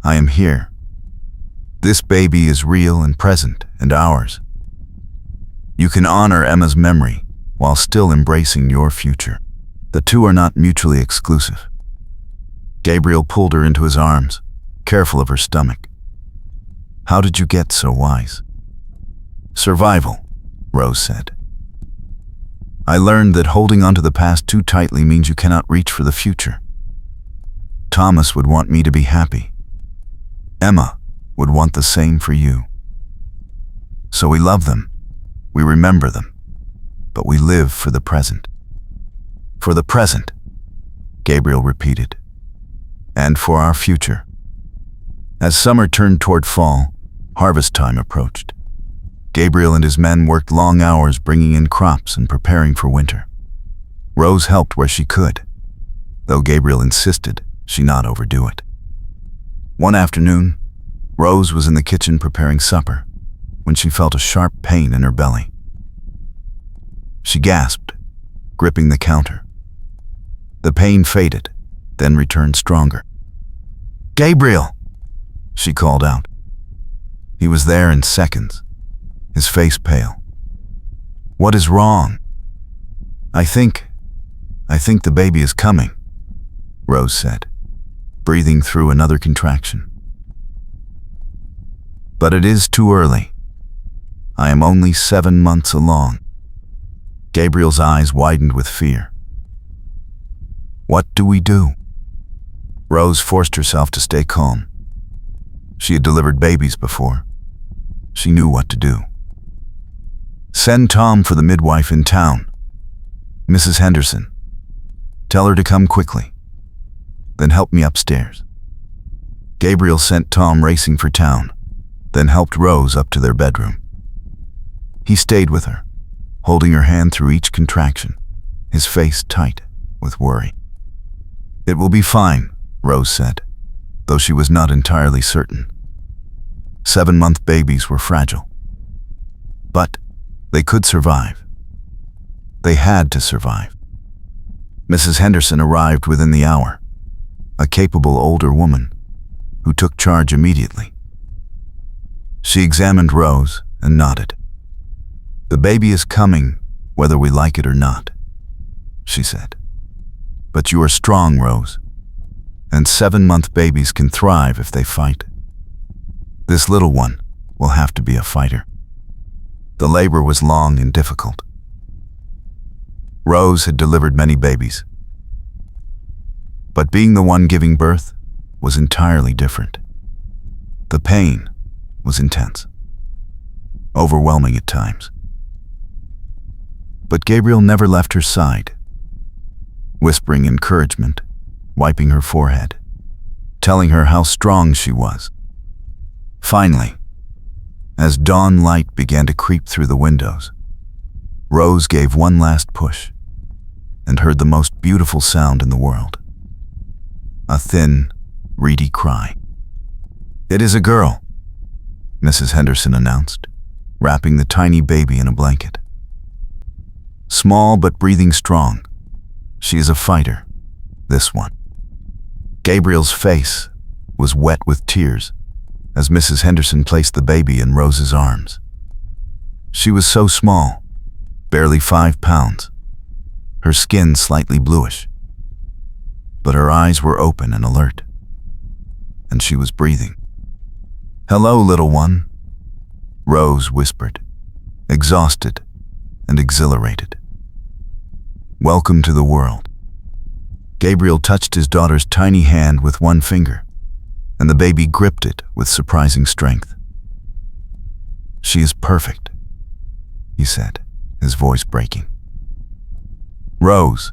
I am here. This baby is real and present and ours. You can honor Emma's memory while still embracing your future. The two are not mutually exclusive." Gabriel pulled her into his arms, careful of her stomach. "How did you get so wise?" "Survival," Rose said. "I learned that holding onto the past too tightly means you cannot reach for the future. Thomas would want me to be happy. Emma would want the same for you. So we love them, we remember them, but we live for the present." "For the present," Gabriel repeated, "and for our future." As summer turned toward fall, harvest time approached. Gabriel and his men worked long hours bringing in crops and preparing for winter. Rose helped where she could, though Gabriel insisted she not overdo it. One afternoon, Rose was in the kitchen preparing supper when she felt a sharp pain in her belly. She gasped, gripping the counter. The pain faded, then returned stronger. "Gabriel!" she called out. He was there in seconds, his face pale. "What is wrong?" I think "I think the baby is coming," Rose said, breathing through another contraction. "But it is too early. I am only 7 months along." Gabriel's eyes widened with fear. "What do we do?" Rose forced herself to stay calm. She had delivered babies before. She knew what to do. "Send Tom for the midwife in town. Mrs. Henderson. Tell her to come quickly. Then help me upstairs." Gabriel sent Tom racing for town, then helped Rose up to their bedroom. He stayed with her, holding her hand through each contraction, his face tight with worry. "It will be fine," Rose said, though she was not entirely certain. 7-month babies were fragile. But they could survive. They had to survive. Mrs. Henderson arrived within the hour, a capable older woman who took charge immediately. She examined Rose and nodded. "The baby is coming, whether we like it or not," she said. "But you are strong, Rose, and 7-month babies can thrive if they fight. This little one will have to be a fighter." The labor was long and difficult. Rose had delivered many babies, but being the one giving birth was entirely different. The pain was intense, overwhelming at times. But Gabriel never left her side, whispering encouragement, wiping her forehead, telling her how strong she was. Finally, as dawn light began to creep through the windows, Rose gave one last push and heard the most beautiful sound in the world. A thin, reedy cry. "It is a girl," Mrs. Henderson announced, wrapping the tiny baby in a blanket. "Small but breathing strong. She is a fighter, this one." Gabriel's face was wet with tears as Mrs. Henderson placed the baby in Rose's arms. She was so small, barely 5 pounds, her skin slightly bluish. But her eyes were open and alert, and she was breathing. "Hello, little one," Rose whispered, exhausted and exhilarated. "Welcome to the world." Gabriel touched his daughter's tiny hand with one finger, and the baby gripped it with surprising strength. "She is perfect," he said, his voice breaking. "Rose,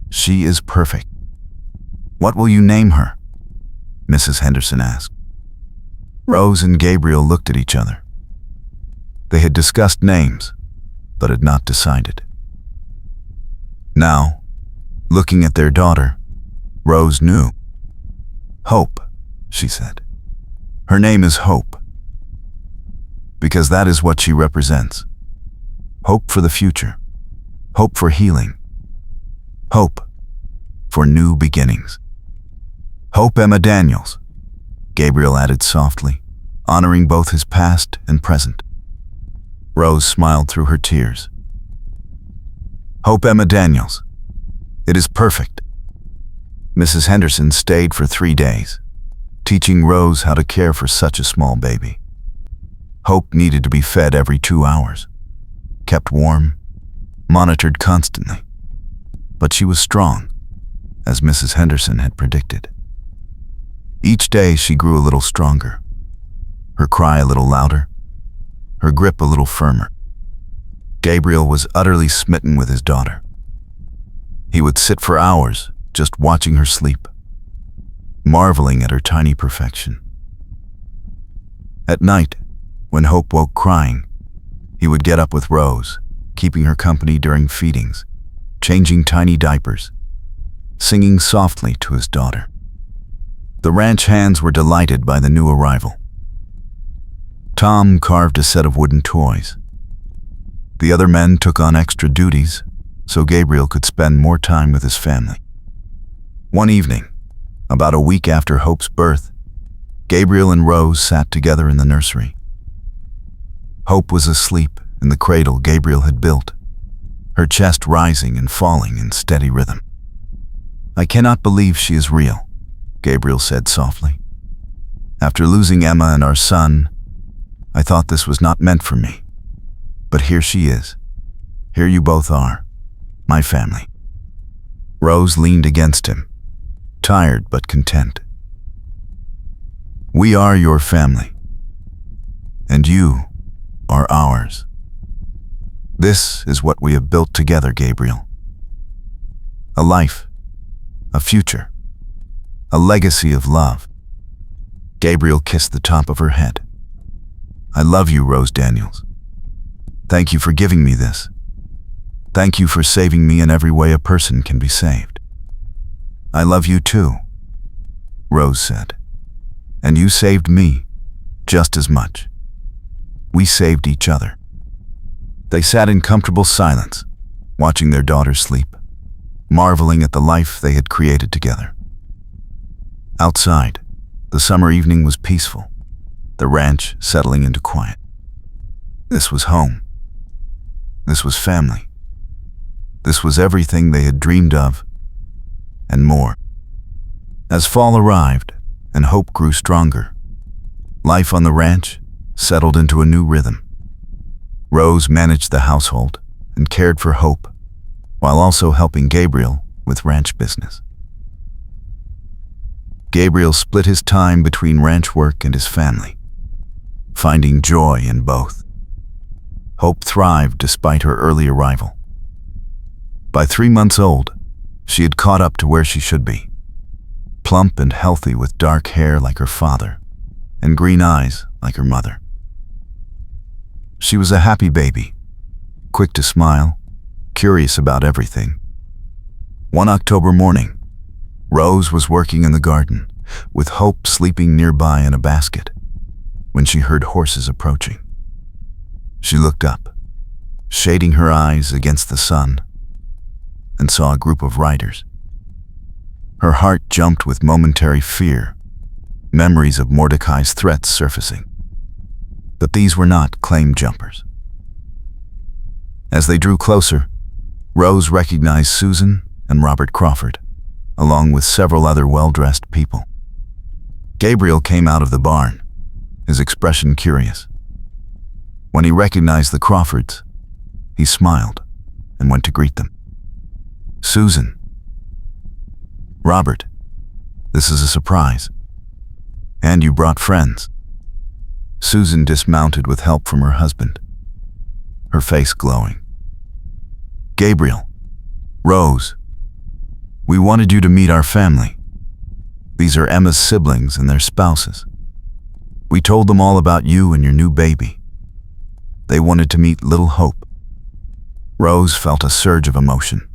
she is perfect. What will you name her?" Mrs. Henderson asked. Rose and Gabriel looked at each other. They had discussed names, but had not decided. Now, looking at their daughter, Rose knew. "Hope," she said. "Her name is Hope, because that is what she represents. Hope for the future, hope for healing, hope for new beginnings." "Hope Emma Daniels," Gabriel added softly, honoring both his past and present. Rose smiled through her tears. "Hope Emma Daniels. It is perfect." Mrs. Henderson stayed for 3 days, teaching Rose how to care for such a small baby. Hope needed to be fed every 2 hours, kept warm, monitored constantly. But she was strong, as Mrs. Henderson had predicted. Each day she grew a little stronger, her cry a little louder, her grip a little firmer. Gabriel was utterly smitten with his daughter. He would sit for hours just watching her sleep, marveling at her tiny perfection. At night, when Hope woke crying, he would get up with Rose, keeping her company during feedings, changing tiny diapers, singing softly to his daughter. The ranch hands were delighted by the new arrival. Tom carved a set of wooden toys. The other men took on extra duties, so Gabriel could spend more time with his family. One evening, about a week after Hope's birth, Gabriel and Rose sat together in the nursery. Hope was asleep in the cradle Gabriel had built, her chest rising and falling in steady rhythm. "I cannot believe she is real," Gabriel said softly. "After losing Emma and our son, I thought this was not meant for me. But here she is. Here you both are, my family." Rose leaned against him, tired but content. "We are your family, and you are ours. This is what we have built together, Gabriel. A life, a future, a legacy of love." Gabriel kissed the top of her head. "I love you, Rose Daniels. Thank you for giving me this. Thank you for saving me in every way a person can be saved." "I love you too," Rose said. "And you saved me just as much. We saved each other." They sat in comfortable silence, watching their daughter sleep, marveling at the life they had created together. Outside, the summer evening was peaceful, the ranch settling into quiet. This was home. This was family. This was everything they had dreamed of, and more. As fall arrived and hope grew stronger, life on the ranch settled into a new rhythm. Rose managed the household and cared for Hope, while also helping Gabriel with ranch business. Gabriel split his time between ranch work and his family, finding joy in both. Hope thrived despite her early arrival. By 3 months old, she had caught up to where she should be, plump and healthy with dark hair like her father and green eyes like her mother. She was a happy baby, quick to smile, curious about everything. One October morning, Rose was working in the garden, with Hope sleeping nearby in a basket, when she heard horses approaching. She looked up, shading her eyes against the sun, and saw a group of riders. Her heart jumped with momentary fear, memories of Mordecai's threats surfacing. But these were not claim jumpers. As they drew closer, Rose recognized Susan and Robert Crawford, along with several other well-dressed people. Gabriel came out of the barn, his expression curious. When he recognized the Crawfords, he smiled and went to greet them. "Susan, Robert, this is a surprise. And you brought friends." Susan dismounted with help from her husband, her face glowing. "Gabriel, Rose, we wanted you to meet our family. These are Emma's siblings and their spouses. We told them all about you and your new baby. They wanted to meet little Hope." Rose felt a surge of emotion.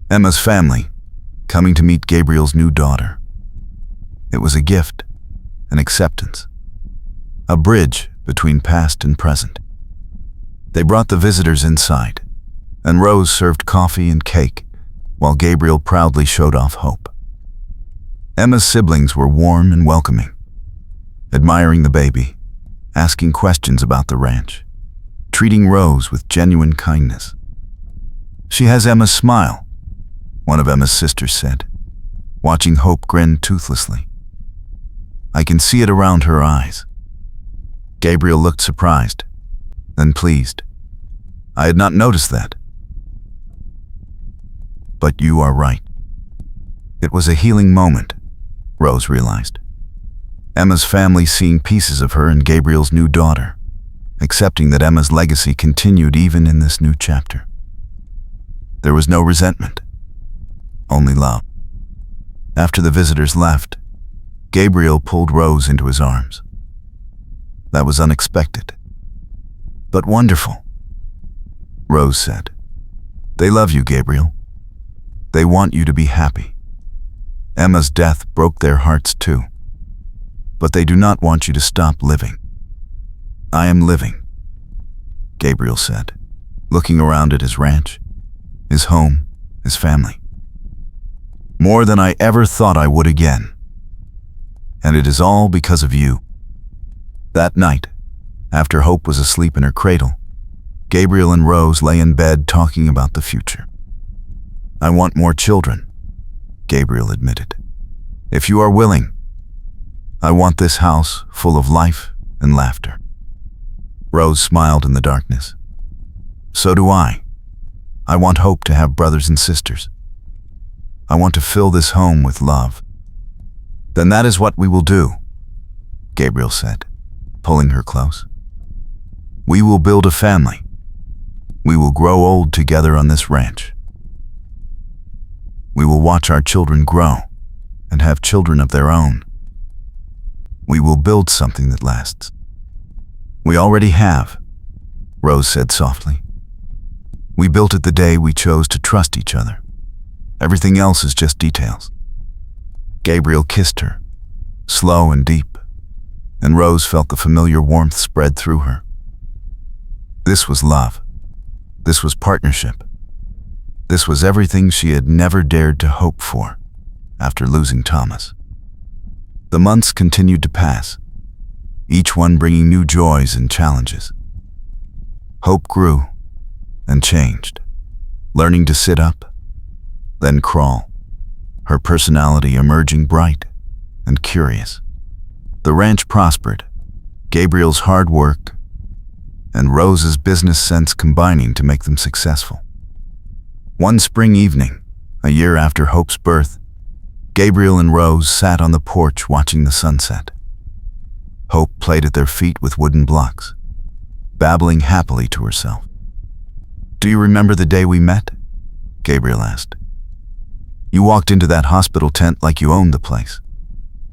Emma's family, coming to meet Gabriel's new daughter. It was a gift, an acceptance, a bridge between past and present. They brought the visitors inside, and Rose served coffee and cake, while Gabriel proudly showed off Hope. Emma's siblings were warm and welcoming, admiring the baby, asking questions about the ranch, treating Rose with genuine kindness. "She has Emma's smile," one of Emma's sisters said, watching Hope grin toothlessly. "I can see it around her eyes." Gabriel looked surprised, then pleased. "I had not noticed that." "But you are right." It was a healing moment, Rose realized. Emma's family seeing pieces of her in Gabriel's new daughter, accepting that Emma's legacy continued even in this new chapter. There was no resentment, only love. After the visitors left, Gabriel pulled Rose into his arms. "That was unexpected, but wonderful," Rose said. "They love you, Gabriel. They want you to be happy. Emma's death broke their hearts too, but they do not want you to stop living." "I am living," Gabriel said, looking around at his ranch, his home, his family. "More than I ever thought I would again. And it is all because of you." That night, after Hope was asleep in her cradle, Gabriel and Rose lay in bed talking about the future. "I want more children," Gabriel admitted. "If you are willing, I want this house full of life and laughter." Rose smiled in the darkness. "So do I. I want Hope to have brothers and sisters. I want to fill this home with love." "Then that is what we will do," Gabriel said, pulling her close. "We will build a family. We will grow old together on this ranch. We will watch our children grow and have children of their own. We will build something that lasts." "We already have," Rose said softly. "We built it the day we chose to trust each other. Everything else is just details." Gabriel kissed her, slow and deep, and Rose felt the familiar warmth spread through her. This was love. This was partnership. This was everything she had never dared to hope for after losing Thomas. The months continued to pass, each one bringing new joys and challenges. Hope grew and changed, learning to sit up, then crawl, her personality emerging bright and curious. The ranch prospered, Gabriel's hard work and Rose's business sense combining to make them successful. One spring evening, a year after Hope's birth, Gabriel and Rose sat on the porch watching the sunset. Hope played at their feet with wooden blocks, babbling happily to herself. "Do you remember the day we met?" Gabriel asked. "You walked into that hospital tent like you owned the place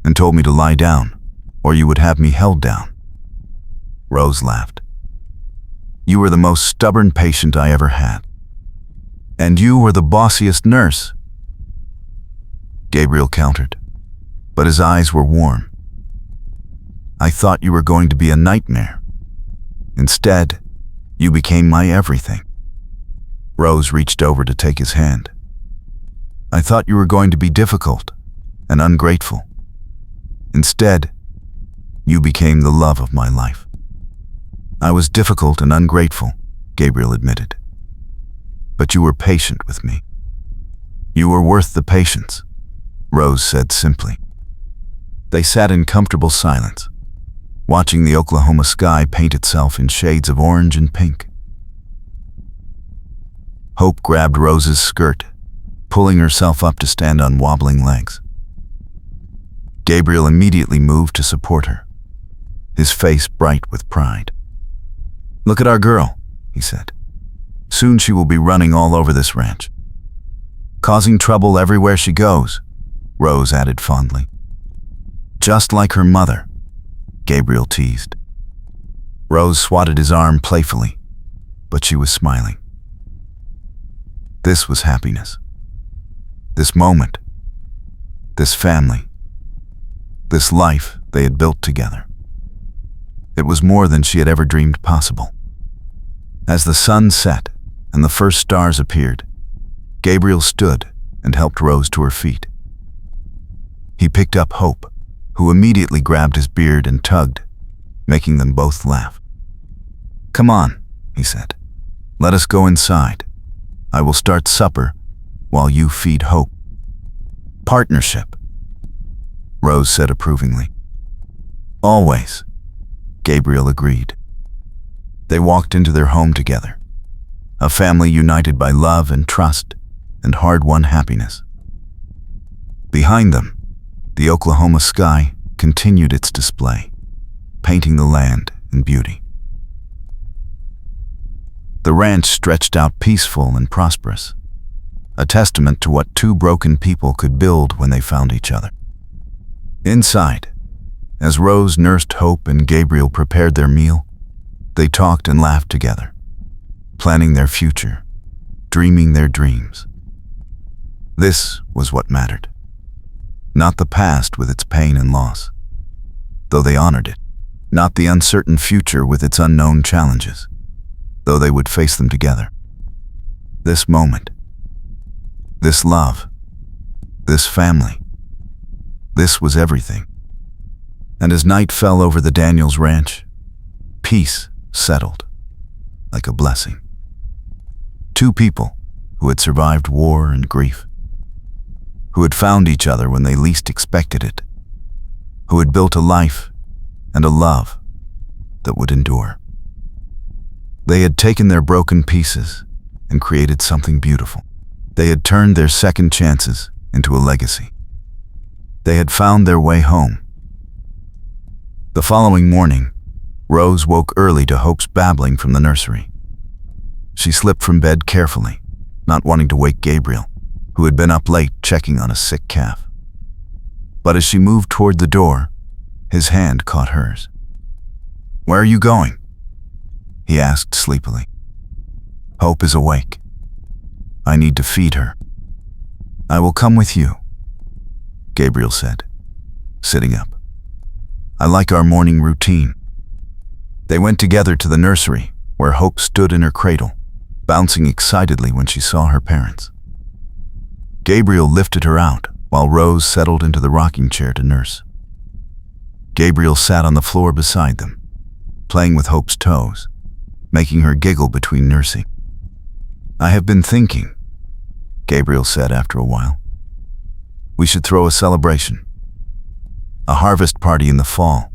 and told me to lie down, or you would have me held down." Rose laughed. "You were the most stubborn patient I ever had. And you were the bossiest nurse," Gabriel countered, but his eyes were warm. "I thought you were going to be a nightmare. Instead, you became my everything." Rose reached over to take his hand. "I thought you were going to be difficult and ungrateful. Instead, you became the love of my life." "I was difficult and ungrateful," Gabriel admitted. "But you were patient with me. You were worth the patience," Rose said simply. They sat in comfortable silence, watching the Oklahoma sky paint itself in shades of orange and pink. Hope grabbed Rose's skirt, pulling herself up to stand on wobbling legs. Gabriel immediately moved to support her, his face bright with pride. "Look at our girl," he said. "Soon she will be running all over this ranch, causing trouble everywhere she goes," Rose added fondly. "Just like her mother," Gabriel teased. Rose swatted his arm playfully, but she was smiling. This was happiness. This moment, this family, this life they had built together. It was more than she had ever dreamed possible. As the sun set and the first stars appeared, Gabriel stood and helped Rose to her feet. He picked up Hope, who immediately grabbed his beard and tugged, making them both laugh. "Come on," he said. "Let us go inside. I will start supper while you feed Hope." "Partnership," Rose said approvingly. "Always," Gabriel agreed. They walked into their home together, a family united by love and trust and hard-won happiness. Behind them, the Oklahoma sky continued its display, painting the land in beauty. The ranch stretched out peaceful and prosperous, a testament to what two broken people could build when they found each other. Inside, as Rose nursed Hope and Gabriel prepared their meal, they talked and laughed together, planning their future, dreaming their dreams. This was what mattered. Not the past with its pain and loss, though they honored it. Not the uncertain future with its unknown challenges, though they would face them together. This moment, this love, this family, this was everything. And as night fell over the Daniels ranch, peace settled. like a blessing. Two people who had survived war and grief, who had found each other when they least expected it, who had built a life and a love that would endure. They had taken their broken pieces and created something beautiful. They had turned their second chances into a legacy. They had found their way home. The following morning, Rose woke early to Hope's babbling from the nursery. She slipped from bed carefully, not wanting to wake Gabriel, who had been up late checking on a sick calf. But as she moved toward the door, his hand caught hers. "Where are you going?" he asked sleepily. "Hope is awake. I need to feed her." "I will come with you," Gabriel said, sitting up. "I like our morning routine." They went together to the nursery, where Hope stood in her cradle, bouncing excitedly when she saw her parents. Gabriel lifted her out, while Rose settled into the rocking chair to nurse. Gabriel sat on the floor beside them, playing with Hope's toes, making her giggle between nursing. "I have been thinking," Gabriel said after a while. "We should throw a celebration. A harvest party in the fall.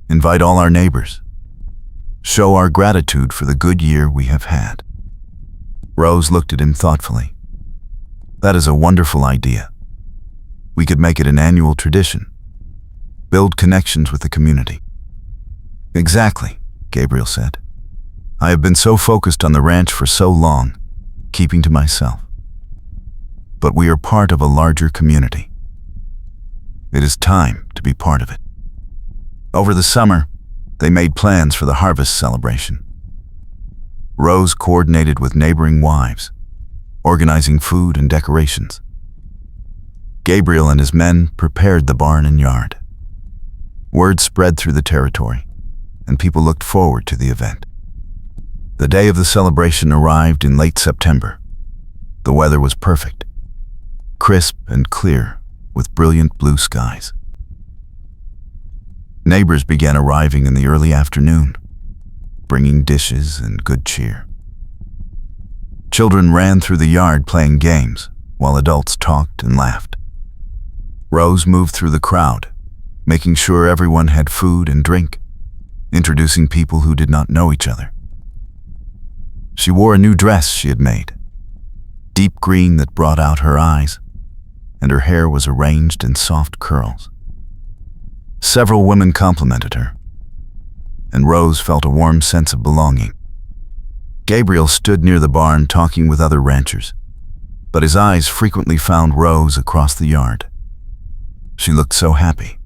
Invite all our neighbors. Show our gratitude for the good year we have had." Rose looked at him thoughtfully. "That is a wonderful idea. We could make it an annual tradition. Build connections with the community." "Exactly," Gabriel said. "I have been so focused on the ranch for so long, keeping to myself. But we are part of a larger community. It is time to be part of it." Over the summer, they made plans for the harvest celebration. Rose coordinated with neighboring wives, organizing food and decorations. Gabriel and his men prepared the barn and yard. Word spread through the territory, and people looked forward to the event. The day of the celebration arrived in late September. The weather was perfect, crisp and clear, with brilliant blue skies. Neighbors began arriving in the early afternoon, bringing dishes and good cheer. Children ran through the yard playing games, while adults talked and laughed. Rose moved through the crowd, making sure everyone had food and drink, introducing people who did not know each other. She wore a new dress she had made, deep green that brought out her eyes, and her hair was arranged in soft curls. Several women complimented her, and Rose felt a warm sense of belonging. Gabriel stood near the barn talking with other ranchers, but his eyes frequently found Rose across the yard. She looked so happy,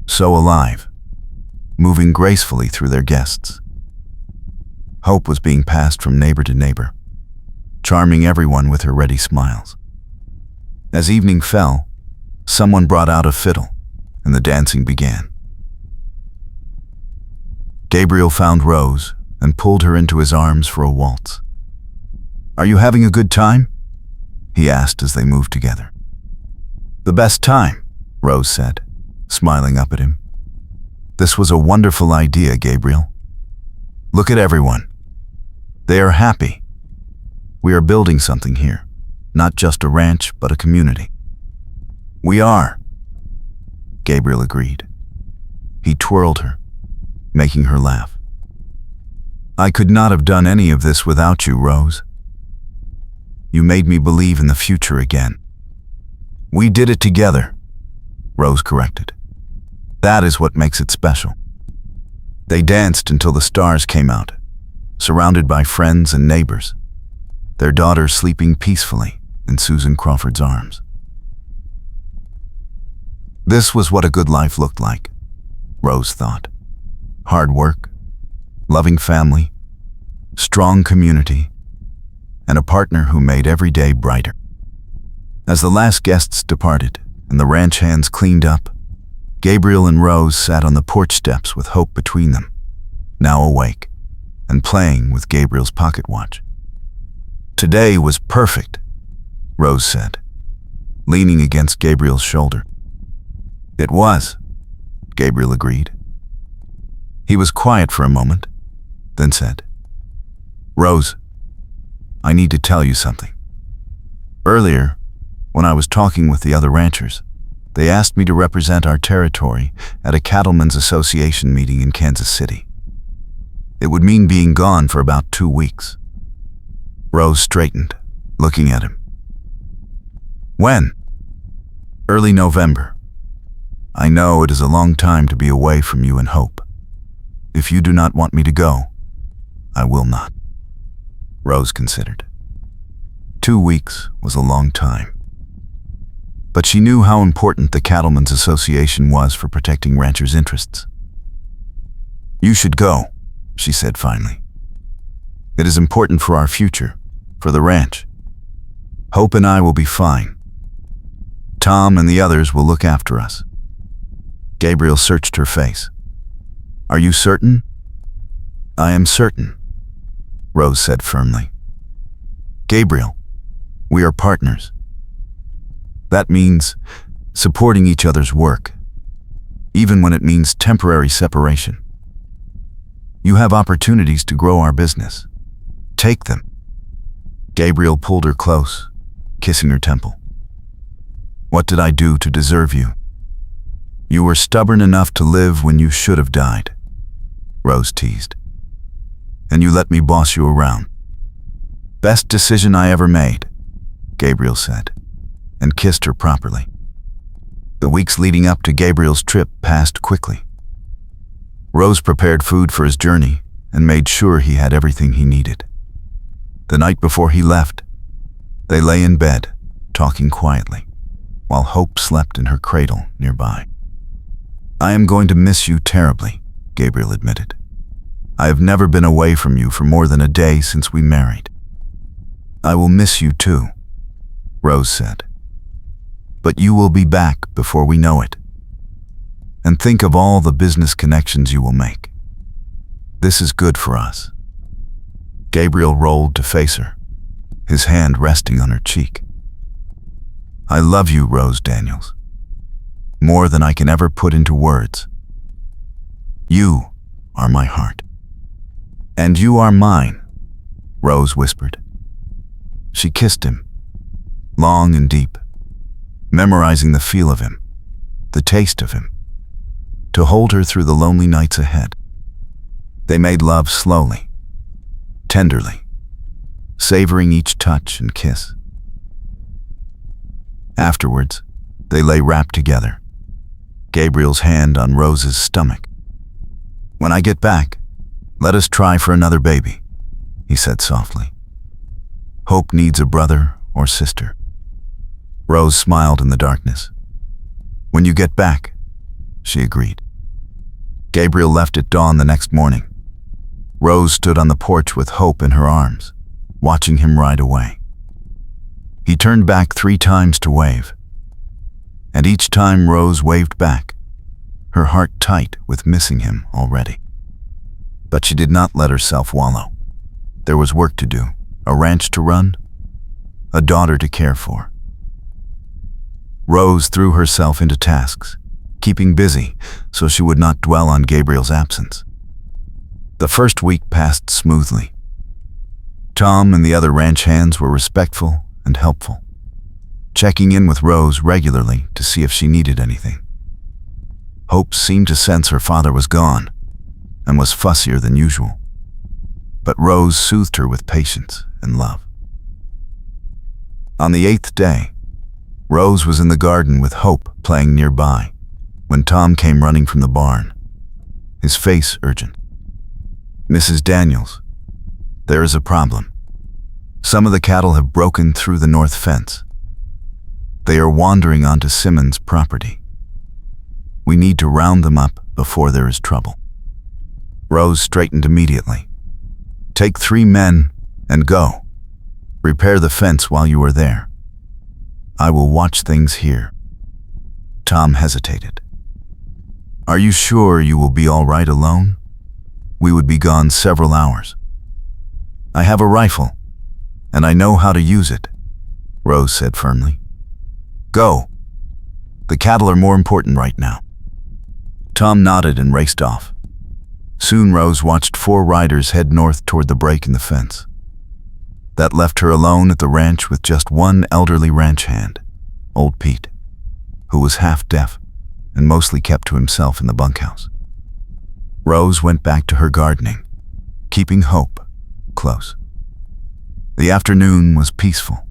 so alive, moving gracefully through their guests. Hope was being passed from neighbor to neighbor, charming everyone with her ready smiles. As evening fell, someone brought out a fiddle, and the dancing began. Gabriel found Rose and pulled her into his arms for a waltz. "Are you having a good time?" he asked as they moved together. "The best time," Rose said, smiling up at him. "This was a wonderful idea, Gabriel. Look at everyone. They are happy. We are building something here, not just a ranch, but a community." "We are," Gabriel agreed. He twirled her, making her laugh. "I could not have done any of this without you, Rose. You made me believe in the future again." "We did it together," Rose corrected. "That is what makes it special." They danced until the stars came out, surrounded by friends and neighbors, their daughter sleeping peacefully in Susan Crawford's arms. This was what a good life looked like, Rose thought. Hard work, loving family, strong community, and a partner who made every day brighter. As the last guests departed and the ranch hands cleaned up, Gabriel and Rose sat on the porch steps with Hope between them, now awake and playing with Gabriel's pocket watch. "Today was perfect," Rose said, leaning against Gabriel's shoulder. "It was," Gabriel agreed. He was quiet for a moment, then said, Rose, I need to tell you something. Earlier, when I was talking with the other ranchers, they asked me to represent our territory at a Cattlemen's Association meeting in Kansas City. It would mean being gone for about 2 weeks. Rose straightened, looking at him. When? Early November. I know it is a long time to be away from you and Hope. If you do not want me to go, I will not. Rose considered. 2 weeks was a long time. But she knew how important the Cattlemen's Association was for protecting ranchers' interests. You should go, she said finally. It is important for our future, for the ranch. Hope and I will be fine. Tom and the others will look after us. Gabriel searched her face. Are you certain? I am certain, Rose said firmly. Gabriel, we are partners. That means supporting each other's work, even when it means temporary separation. You have opportunities to grow our business. Take them. Gabriel pulled her close, kissing her temple. What did I do to deserve you? You were stubborn enough to live when you should have died, Rose teased. And you let me boss you around. Best decision I ever made, Gabriel said, and kissed her properly. The weeks leading up to Gabriel's trip passed quickly. Rose prepared food for his journey and made sure he had everything he needed. The night before he left, they lay in bed, talking quietly, while Hope slept in her cradle nearby. I am going to miss you terribly, Gabriel admitted. I have never been away from you for more than a day since we married. I will miss you too, Rose said. But you will be back before we know it. And think of all the business connections you will make. This is good for us. Gabriel rolled to face her, his hand resting on her cheek. I love you, Rose Daniels, more than I can ever put into words. You are my heart. And you are mine, Rose whispered. She kissed him, long and deep, memorizing the feel of him, the taste of him, to hold her through the lonely nights ahead. They made love slowly, tenderly, savoring each touch and kiss. Afterwards, they lay wrapped together, Gabriel's hand on Rose's stomach. When I get back, let us try for another baby, he said softly. Hope needs a brother or sister. Rose smiled in the darkness. When you get back, she agreed. Gabriel left at dawn the next morning. Rose stood on the porch with Hope in her arms, watching him ride away. He turned back 3 times to wave, and each time Rose waved back, her heart tight with missing him already. But she did not let herself wallow. There was work to do, a ranch to run, a daughter to care for. Rose threw herself into tasks, keeping busy so she would not dwell on Gabriel's absence. The first week passed smoothly. Tom and the other ranch hands were respectful and helpful, checking in with Rose regularly to see if she needed anything. Hope seemed to sense her father was gone and was fussier than usual, but Rose soothed her with patience and love. On the 8th day, Rose was in the garden with Hope playing nearby when Tom came running from the barn, his face urgent. Mrs. Daniels, there is a problem. Some of the cattle have broken through the north fence. They are wandering onto Simmons' property. We need to round them up before there is trouble. Rose straightened immediately. Take 3 men and go. Repair the fence while you are there. I will watch things here. Tom hesitated. Are you sure you will be all right alone? We would be gone several hours. I have a rifle, and I know how to use it, Rose said firmly. Go. The cattle are more important right now. Tom nodded and raced off. Soon Rose watched 4 riders head north toward the break in the fence. That left her alone at the ranch with just one elderly ranch hand, old Pete, who was half deaf and mostly kept to himself in the bunkhouse. Rose went back to her gardening, keeping Hope close. The afternoon was peaceful.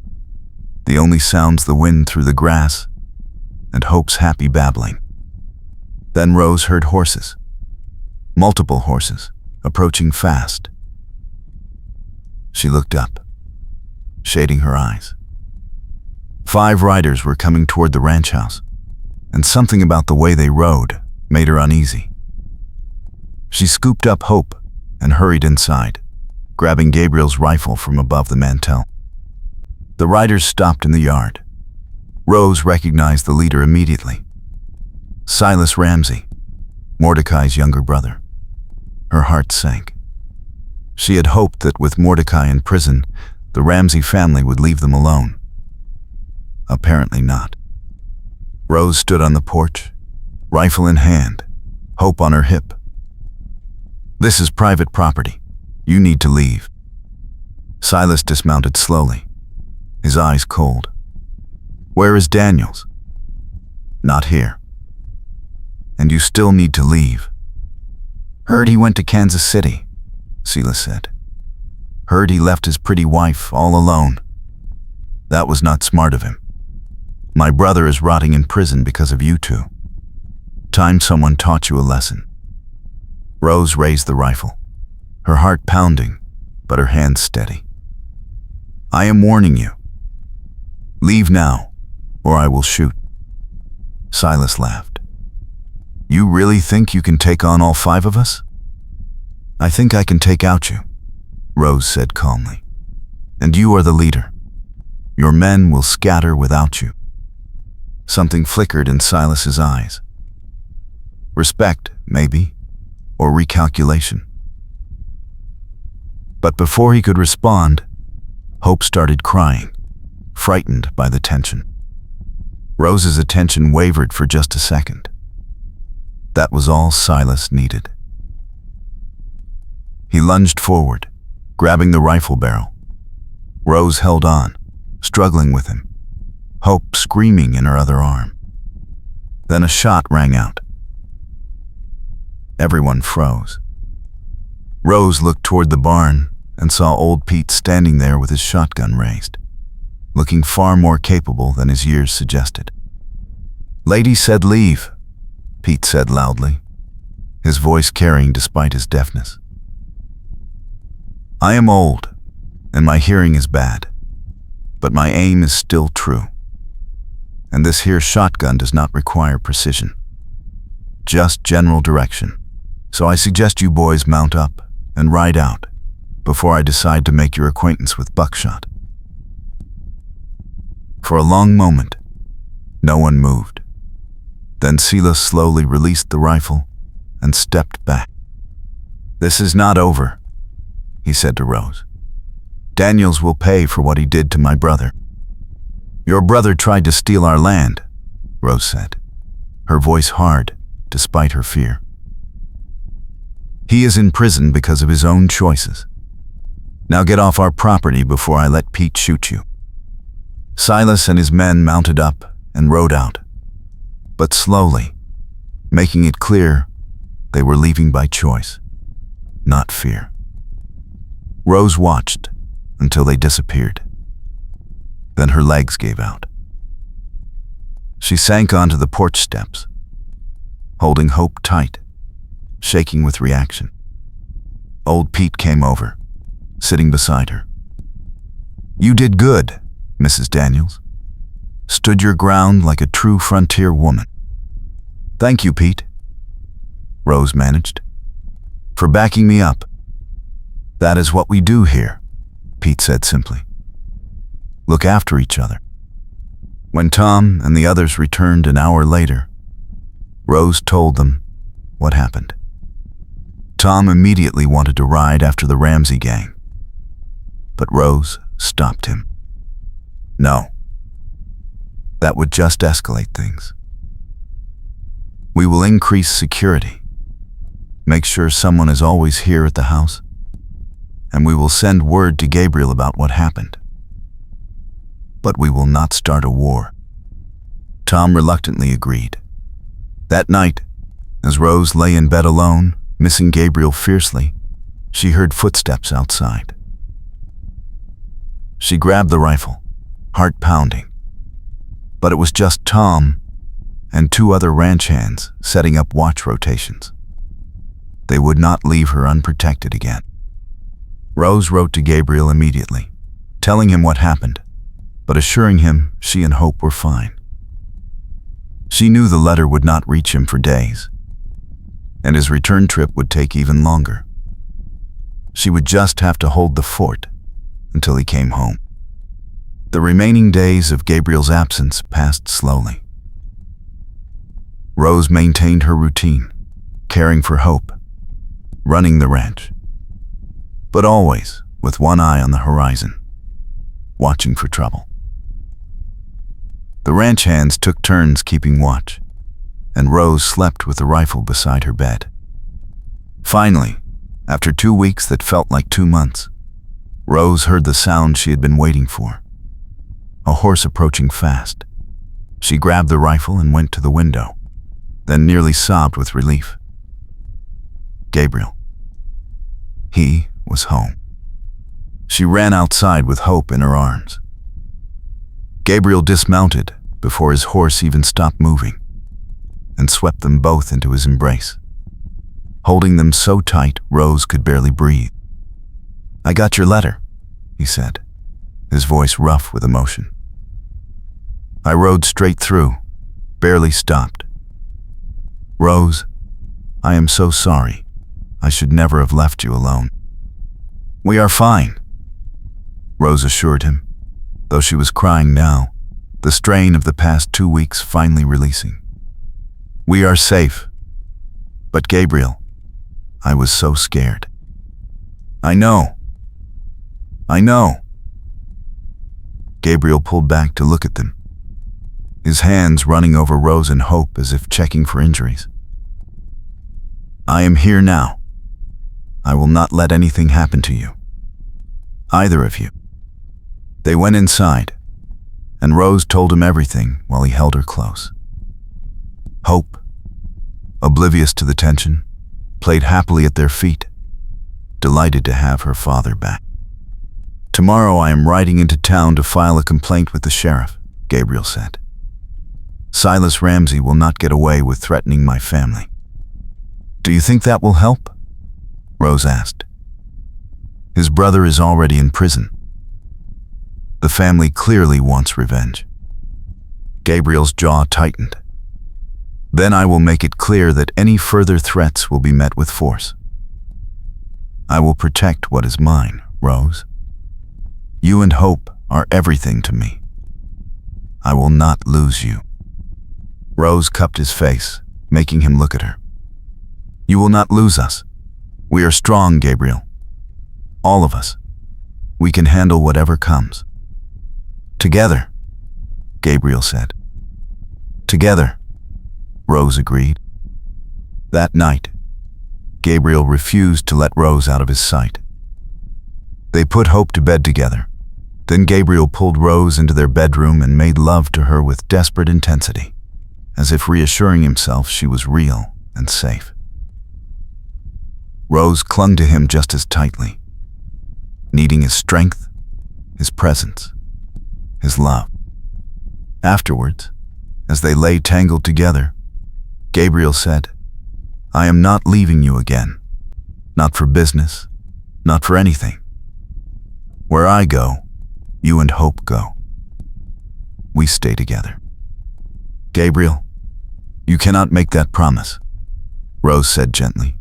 The only sounds the wind through the grass and Hope's happy babbling. Then Rose heard horses, multiple horses, approaching fast. She looked up, shading her eyes. 5 riders were coming toward the ranch house, and something about the way they rode made her uneasy. She scooped up Hope and hurried inside, grabbing Gabriel's rifle from above the mantel. The riders stopped in the yard. Rose recognized the leader immediately. Silas Ramsey, Mordecai's younger brother. Her heart sank. She had hoped that with Mordecai in prison, the Ramsey family would leave them alone. Apparently not. Rose stood on the porch, rifle in hand, Hope on her hip. "This is private property. You need to leave." Silas dismounted slowly, his eyes cold. "Where is Daniels?" "Not here." "And you still need to leave." "Heard he went to Kansas City," Silas said. "Heard he left his pretty wife all alone. That was not smart of him. My brother is rotting in prison because of you two. Time someone taught you a lesson." Rose raised the rifle, her heart pounding, but her hands steady. "I am warning you. Leave now, or I will shoot." Silas laughed. "You really think you can take on all 5 of us?" "I think I can take out you," Rose said calmly. "And you are the leader. Your men will scatter without you." Something flickered in Silas's eyes. Respect, maybe, or recalculation. But before he could respond, Hope started crying, frightened by the tension. Rose's attention wavered for just a second. That was all Silas needed. He lunged forward, grabbing the rifle barrel. Rose held on, struggling with him, Hope screaming in her other arm. Then a shot rang out. Everyone froze. Rose looked toward the barn and saw old Pete standing there with his shotgun raised, looking far more capable than his years suggested. "Lady said leave," Pete said loudly, his voice carrying despite his deafness. "I am old, and my hearing is bad, but my aim is still true. And this here shotgun does not require precision, just general direction. So I suggest you boys mount up and ride out before I decide to make your acquaintance with buckshot." For a long moment, no one moved. Then Silas slowly released the rifle and stepped back. "This is not over," he said to Rose. "Daniels will pay for what he did to my brother." "Your brother tried to steal our land," Rose said, her voice hard despite her fear. "He is in prison because of his own choices. Now get off our property before I let Pete shoot you." Silas and his men mounted up and rode out, but slowly, making it clear they were leaving by choice, not fear. Rose watched until they disappeared. Then her legs gave out. She sank onto the porch steps, holding Hope tight, shaking with reaction. Old Pete came over, sitting beside her. "You did good, Mrs. Daniels. Stood your ground like a true frontier woman." "Thank you, Pete," Rose managed, "for backing me up." "That is what we do here," Pete said simply. "Look after each other." When Tom and the others returned an hour later, Rose told them what happened. Tom immediately wanted to ride after the Ramsey gang, but Rose stopped him. "No. That would just escalate things. We will increase security. Make sure someone is always here at the house, and we will send word to Gabriel about what happened. But we will not start a war." Tom reluctantly agreed. That night, as Rose lay in bed alone, missing Gabriel fiercely, she heard footsteps outside. She grabbed the rifle, heart pounding. But it was just Tom and 2 other ranch hands setting up watch rotations. They would not leave her unprotected again. Rose wrote to Gabriel immediately, telling him what happened, but assuring him she and Hope were fine. She knew the letter would not reach him for days, and his return trip would take even longer. She would just have to hold the fort until he came home. The remaining days of Gabriel's absence passed slowly. Rose maintained her routine, caring for Hope, running the ranch, but always with one eye on the horizon, watching for trouble. The ranch hands took turns keeping watch, and Rose slept with the rifle beside her bed. Finally, after 2 weeks that felt like 2 months, Rose heard the sound she had been waiting for. A horse approaching fast. She grabbed the rifle and went to the window, then nearly sobbed with relief. Gabriel. He was home. She ran outside with Hope in her arms. Gabriel dismounted before his horse even stopped moving and swept them both into his embrace, holding them so tight Rose could barely breathe. "I got your letter," he said, his voice rough with emotion. "I rode straight through, barely stopped. Rose, I am so sorry. I should never have left you alone." "We are fine," Rose assured him, though she was crying now, the strain of the past 2 weeks finally releasing. "We are safe. But Gabriel, I was so scared." I know. Gabriel pulled back to look at them, his hands running over Rose and Hope as if checking for injuries. "I am here now. I will not let anything happen to you. Either of you." They went inside, and Rose told him everything while he held her close. Hope, oblivious to the tension, played happily at their feet, delighted to have her father back. "Tomorrow I am riding into town to file a complaint with the sheriff," Gabriel said. "Silas Ramsey will not get away with threatening my family." "Do you think that will help?" Rose asked. "His brother is already in prison. The family clearly wants revenge." Gabriel's jaw tightened. "Then I will make it clear that any further threats will be met with force. I will protect what is mine, Rose. You and Hope are everything to me. I will not lose you." Rose cupped his face, making him look at her. "You will not lose us. We are strong, Gabriel. All of us. We can handle whatever comes." "Together," Gabriel said. "Together," Rose agreed. That night, Gabriel refused to let Rose out of his sight. They put Hope to bed together. Then Gabriel pulled Rose into their bedroom and made love to her with desperate intensity, as if reassuring himself she was real and safe. Rose clung to him just as tightly, needing his strength, his presence, his love. Afterwards, as they lay tangled together, Gabriel said, "I am not leaving you again. Not for business, not for anything. Where I go, you and Hope go. We stay together." "Gabriel, you cannot make that promise," Rose said gently.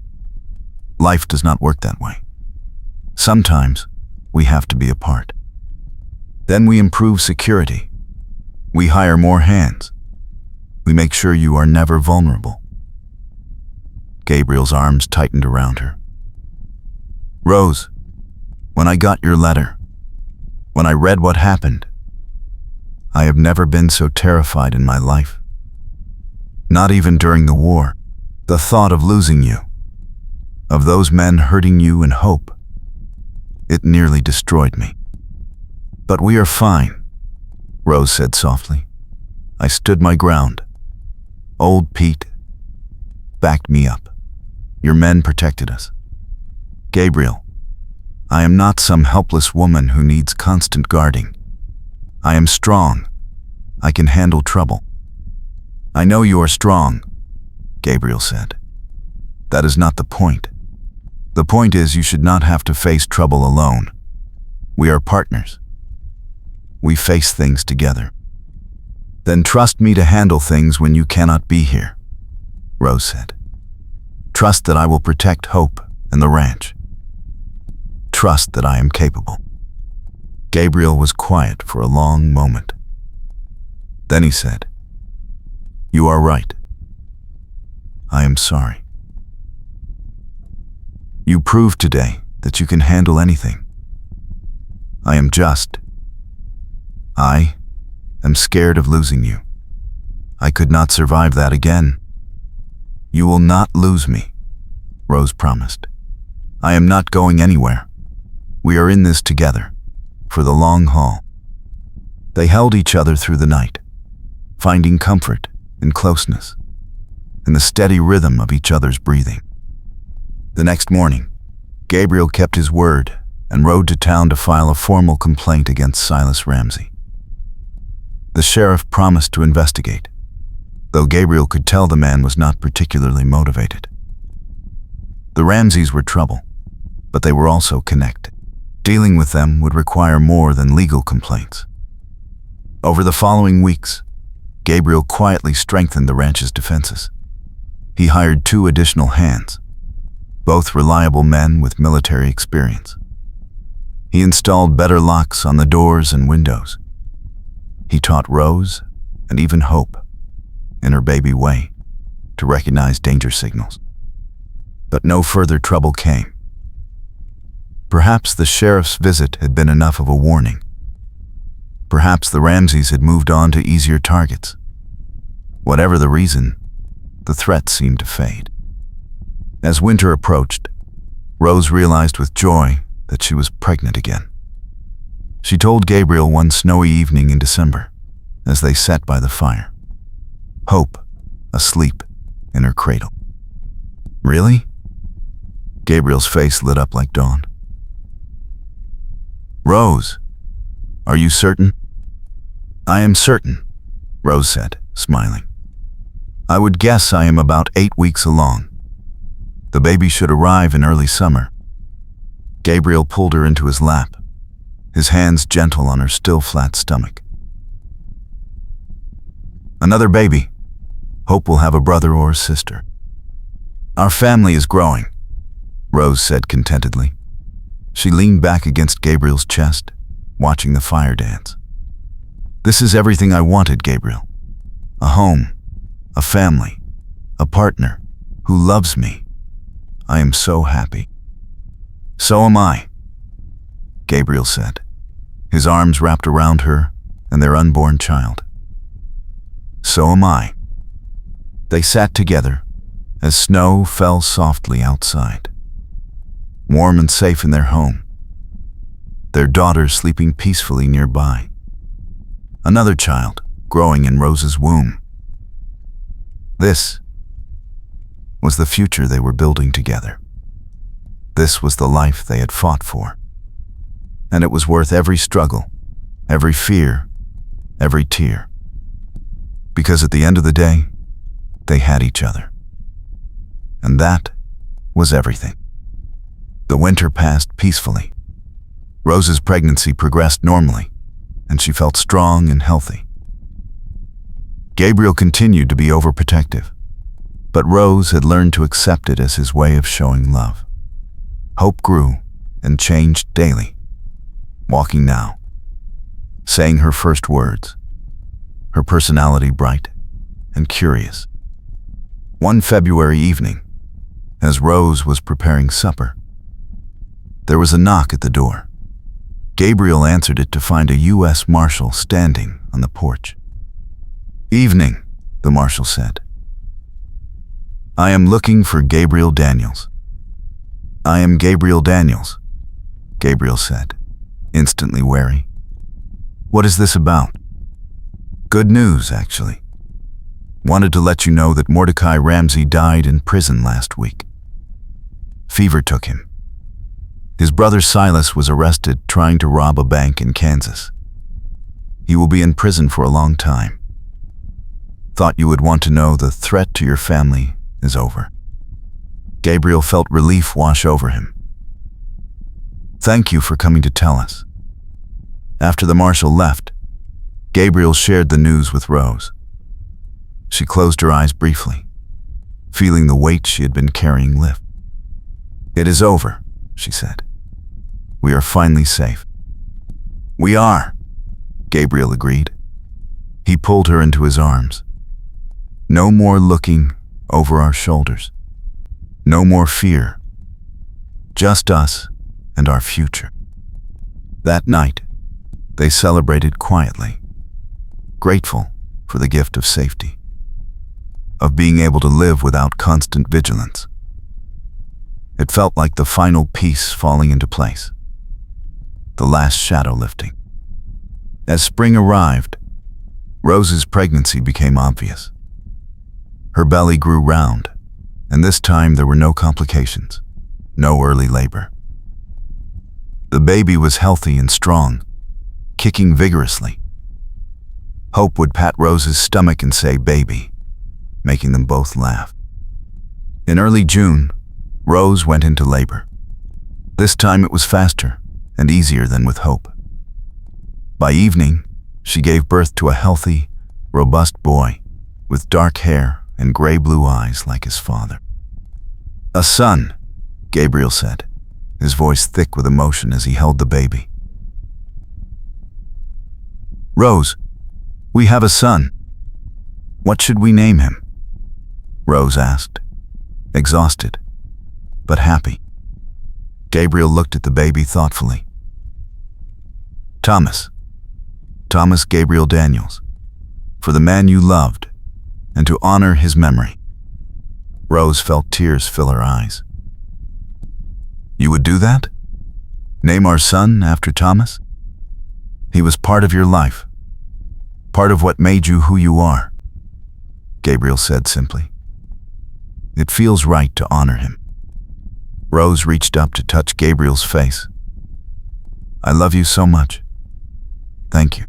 "Life does not work that way. Sometimes we have to be apart. Then we improve security. We hire more hands. We make sure you are never vulnerable." Gabriel's arms tightened around her. "Rose, when I got your letter, when I read what happened, I have never been so terrified in my life. Not even during the war. The thought of losing you, of those men hurting you and Hope. It nearly destroyed me. But we are fine, Rose said softly. I stood my ground. Old Pete backed me up. Your men protected us. Gabriel, I am not some helpless woman who needs constant guarding. I am strong. I can handle trouble. I know you are strong, Gabriel said. That is not the point. The point is you should not have to face trouble alone. We are partners. We face things together. Then trust me to handle things when you cannot be here, Rose said. Trust that I will protect Hope and the ranch. Trust that I am capable. Gabriel was quiet for a long moment. Then he said, You are right. I am sorry. You proved today that you can handle anything. I am scared of losing you. I could not survive that again. You will not lose me, Rose promised. I am not going anywhere. We are in this together, for the long haul. They held each other through the night, finding comfort in closeness, in the steady rhythm of each other's breathing. The next morning, Gabriel kept his word and rode to town to file a formal complaint against Silas Ramsey. The sheriff promised to investigate, though Gabriel could tell the man was not particularly motivated. The Ramseys were trouble, but they were also connected. Dealing with them would require more than legal complaints. Over the following weeks, Gabriel quietly strengthened the ranch's defenses. He hired 2 additional hands, both reliable men with military experience. He installed better locks on the doors and windows. He taught Rose, and even Hope, in her baby way, to recognize danger signals. But no further trouble came. Perhaps the sheriff's visit had been enough of a warning. Perhaps the Ramseys had moved on to easier targets. Whatever the reason, the threat seemed to fade. As winter approached, Rose realized with joy that she was pregnant again. She told Gabriel one snowy evening in December, as they sat by the fire. Hope, asleep in her cradle. Really? Gabriel's face lit up like dawn. Rose, are you certain? I am certain, Rose said, smiling. I would guess I am about 8 weeks along. The baby should arrive in early summer. Gabriel pulled her into his lap, his hands gentle on her still flat stomach. Another baby. Hope will have a brother or a sister. Our family is growing, Rose said contentedly. She leaned back against Gabriel's chest, watching the fire dance. This is everything I wanted, Gabriel. A home, a family, a partner who loves me. I am so happy. So am I, Gabriel said, his arms wrapped around her and their unborn child. So am I. They sat together as snow fell softly outside, warm and safe in their home, their daughter sleeping peacefully nearby, another child growing in Rose's womb. This was the future they were building together. This was the life they had fought for. And it was worth every struggle, every fear, every tear. Because at the end of the day, they had each other. And that was everything. The winter passed peacefully. Rose's pregnancy progressed normally, and she felt strong and healthy. Gabriel continued to be overprotective, but Rose had learned to accept it as his way of showing love. Hope grew and changed daily, walking now, saying her first words, her personality bright and curious. One February evening, as Rose was preparing supper, there was a knock at the door. Gabriel answered it to find a U.S. Marshal standing on the porch. "Evening," the Marshal said. "I am looking for Gabriel Daniels." "I am Gabriel Daniels," Gabriel said, instantly wary. "What is this about?" "Good news, actually. Wanted to let you know that Mordecai Ramsey died in prison last week. Fever took him. His brother Silas was arrested trying to rob a bank in Kansas. He will be in prison for a long time. Thought you would want to know the threat to your family is over." Gabriel felt relief wash over him. "Thank you for coming to tell us." After the marshal left, Gabriel shared the news with Rose. She closed her eyes briefly, feeling the weight she had been carrying lift. "It is over," she said. "We are finally safe." "We are," Gabriel agreed. He pulled her into his arms. "No more looking over our shoulders. No more fear. Just us and our future." That night, they celebrated quietly, grateful for the gift of safety, of being able to live without constant vigilance. It felt like the final piece falling into place, the last shadow lifting. As spring arrived, Rose's pregnancy became obvious. Her belly grew round, and this time there were no complications, no early labor. The baby was healthy and strong, kicking vigorously. Hope would pat Rose's stomach and say, "Baby," making them both laugh. In early June, Rose went into labor. This time it was faster and easier than with Hope. By evening, she gave birth to a healthy, robust boy with dark hair and gray-blue eyes like his father. "A son," Gabriel said, his voice thick with emotion as he held the baby. "Rose, we have a son. What should we name him?" Rose asked, exhausted, but happy. Gabriel looked at the baby thoughtfully. "Thomas. Thomas Gabriel Daniels, for the man you loved, and to honor his memory." Rose felt tears fill her eyes. "You would do that? Name our son after Thomas? He was part of your life, part of what made you who you are," Gabriel said simply. "It feels right to honor him." Rose reached up to touch Gabriel's face. "I love you so much. Thank you."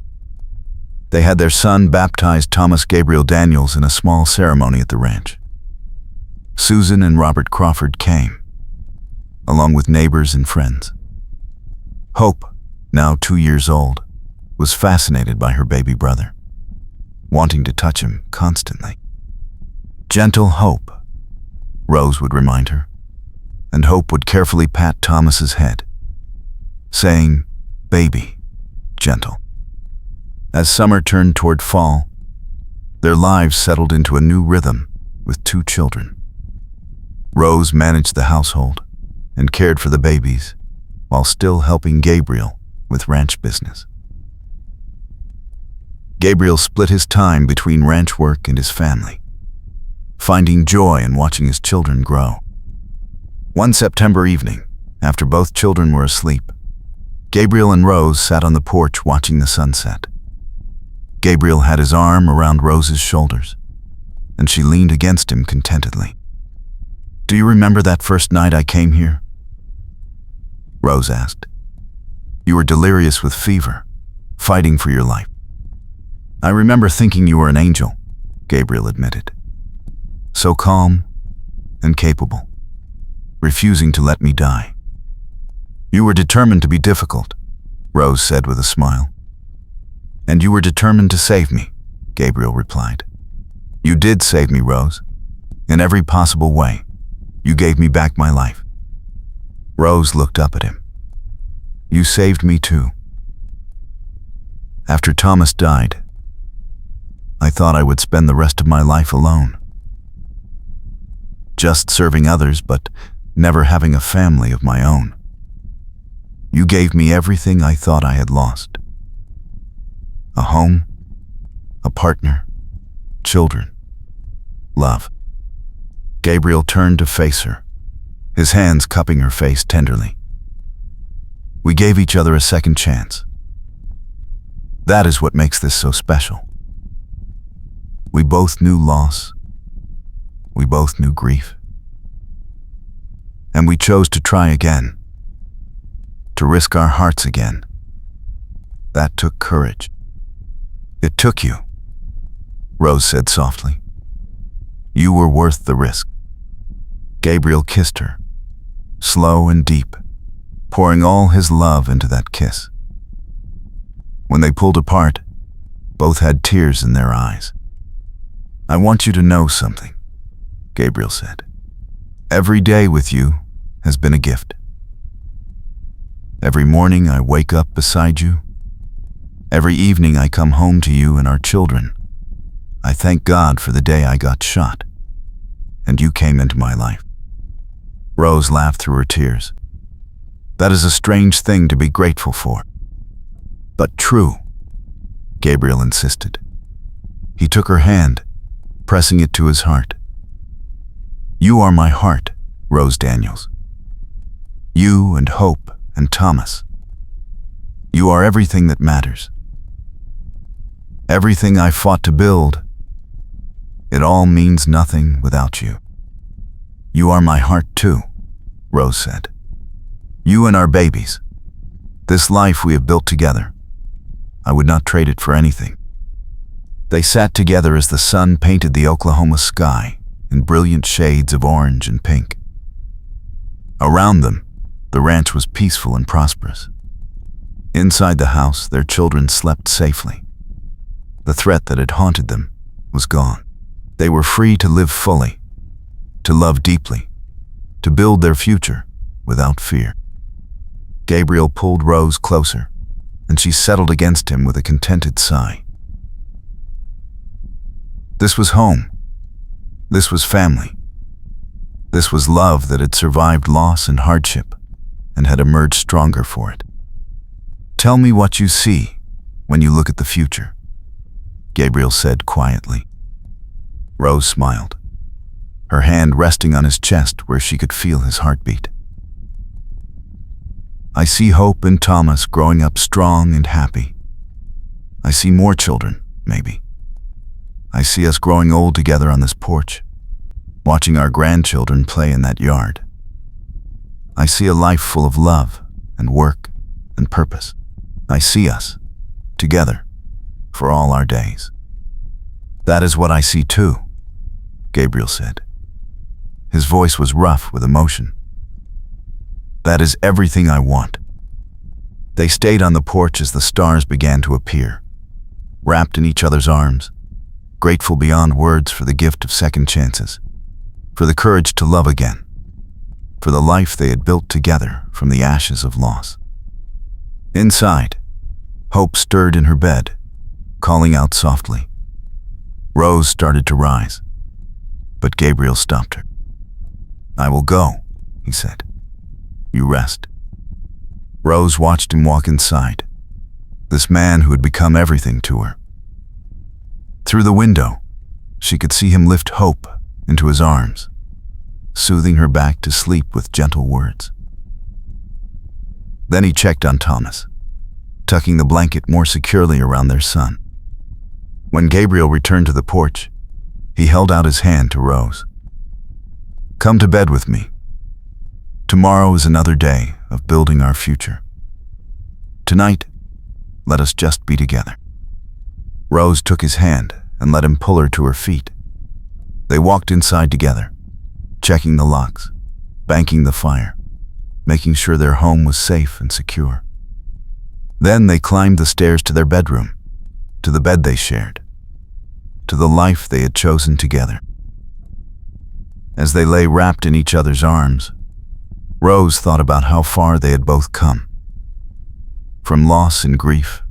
They had their son baptized Thomas Gabriel Daniels in a small ceremony at the ranch. Susan and Robert Crawford came, along with neighbors and friends. Hope, now 2 years old, was fascinated by her baby brother, wanting to touch him constantly. "Gentle Hope," Rose would remind her, and Hope would carefully pat Thomas's head, saying, "Baby, gentle." As summer turned toward fall, their lives settled into a new rhythm with 2 children. Rose managed the household and cared for the babies while still helping Gabriel with ranch business. Gabriel split his time between ranch work and his family, finding joy in watching his children grow. One September evening, after both children were asleep, Gabriel and Rose sat on the porch watching the sunset. Gabriel had his arm around Rose's shoulders, and she leaned against him contentedly. "Do you remember that first night I came here?" Rose asked. "You were delirious with fever, fighting for your life." "I remember thinking you were an angel," Gabriel admitted. "So calm and capable, refusing to let me die." "You were determined to be difficult," Rose said with a smile. "And you were determined to save me," Gabriel replied. "You did save me, Rose. In every possible way, you gave me back my life." Rose looked up at him. "You saved me too. After Thomas died, I thought I would spend the rest of my life alone, just serving others but never having a family of my own. You gave me everything I thought I had lost. A home, a partner, children, love." Gabriel turned to face her, his hands cupping her face tenderly. We gave each other a second chance. That is what makes this so special. We both knew loss. We both knew grief. And we chose to try again, to risk our hearts again. That took courage. It took you, Rose said softly. You were worth the risk. Gabriel kissed her, slow and deep, pouring all his love into that kiss. When they pulled apart, both had tears in their eyes. I want you to know something, Gabriel said. Every day with you has been a gift. Every morning I wake up beside you. Every evening I come home to you and our children. I thank God for the day I got shot, and you came into my life. Rose laughed through her tears. That is a strange thing to be grateful for. But true, Gabriel insisted. He took her hand, pressing it to his heart. You are my heart, Rose Daniels. You and Hope and Thomas. You are everything that matters. Everything I fought to build. It all means nothing without you. You are my heart too, Rose said. You and our babies. This life we have built together. I would not trade it for anything. They sat together as the sun painted the Oklahoma sky in brilliant shades of orange and pink. Around them, the ranch was peaceful and prosperous. Inside the house, their children slept safely. The threat that had haunted them was gone. They were free to live fully, to love deeply, to build their future without fear. Gabriel pulled Rose closer, and she settled against him with a contented sigh. This was home. This was family. This was love that had survived loss and hardship and had emerged stronger for it. Tell me what you see when you look at the future, Gabriel said quietly. Rose smiled, her hand resting on his chest where she could feel his heartbeat. I see Hope and Thomas growing up strong and happy. I see more children, maybe. I see us growing old together on this porch, watching our grandchildren play in that yard. I see a life full of love and work and purpose. I see us, together, for all our days. That is what I see too, Gabriel said. His voice was rough with emotion. That is everything I want. They stayed on the porch as the stars began to appear, wrapped in each other's arms, grateful beyond words for the gift of second chances, for the courage to love again, for the life they had built together from the ashes of loss. Inside, Hope stirred in her bed, calling out softly. Rose started to rise, but Gabriel stopped her. I will go, he said. You rest. Rose watched him walk inside, this man who had become everything to her. Through the window, she could see him lift Hope into his arms, soothing her back to sleep with gentle words. Then he checked on Thomas, tucking the blanket more securely around their son. When Gabriel returned to the porch, he held out his hand to Rose. Come to bed with me. Tomorrow is another day of building our future. Tonight, let us just be together. Rose took his hand and let him pull her to her feet. They walked inside together, checking the locks, banking the fire, making sure their home was safe and secure. Then they climbed the stairs to their bedroom, to the bed they shared, to the life they had chosen together. As they lay wrapped in each other's arms, Rose thought about how far they had both come. From loss and grief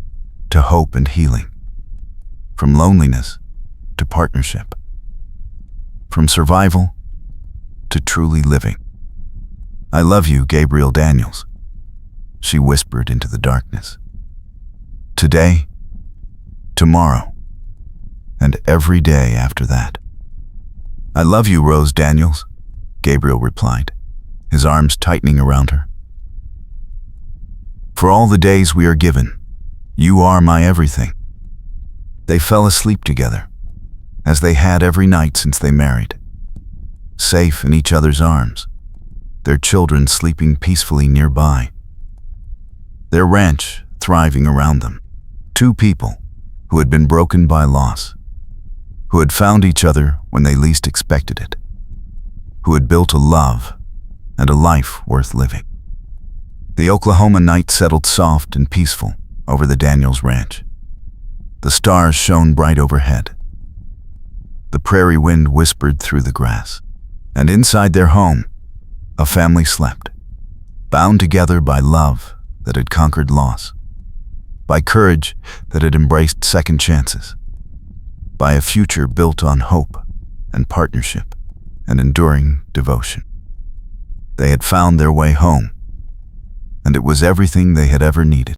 to hope and healing. From loneliness to partnership. From survival to truly living. I love you, Gabriel Daniels, she whispered into the darkness. Today, tomorrow, and every day after that. I love you, Rose Daniels, Gabriel replied, his arms tightening around her. For all the days we are given, you are my everything. They fell asleep together, as they had every night since they married, safe in each other's arms, their children sleeping peacefully nearby, their ranch thriving around them. Two people who had been broken by loss, who had found each other when they least expected it, who had built a love and a life worth living. The Oklahoma night settled soft and peaceful over the Daniels ranch. The stars shone bright overhead. The prairie wind whispered through the grass, and inside their home, a family slept, bound together by love that had conquered loss, by courage that had embraced second chances, by a future built on hope and partnership and enduring devotion. They had found their way home, and it was everything they had ever needed.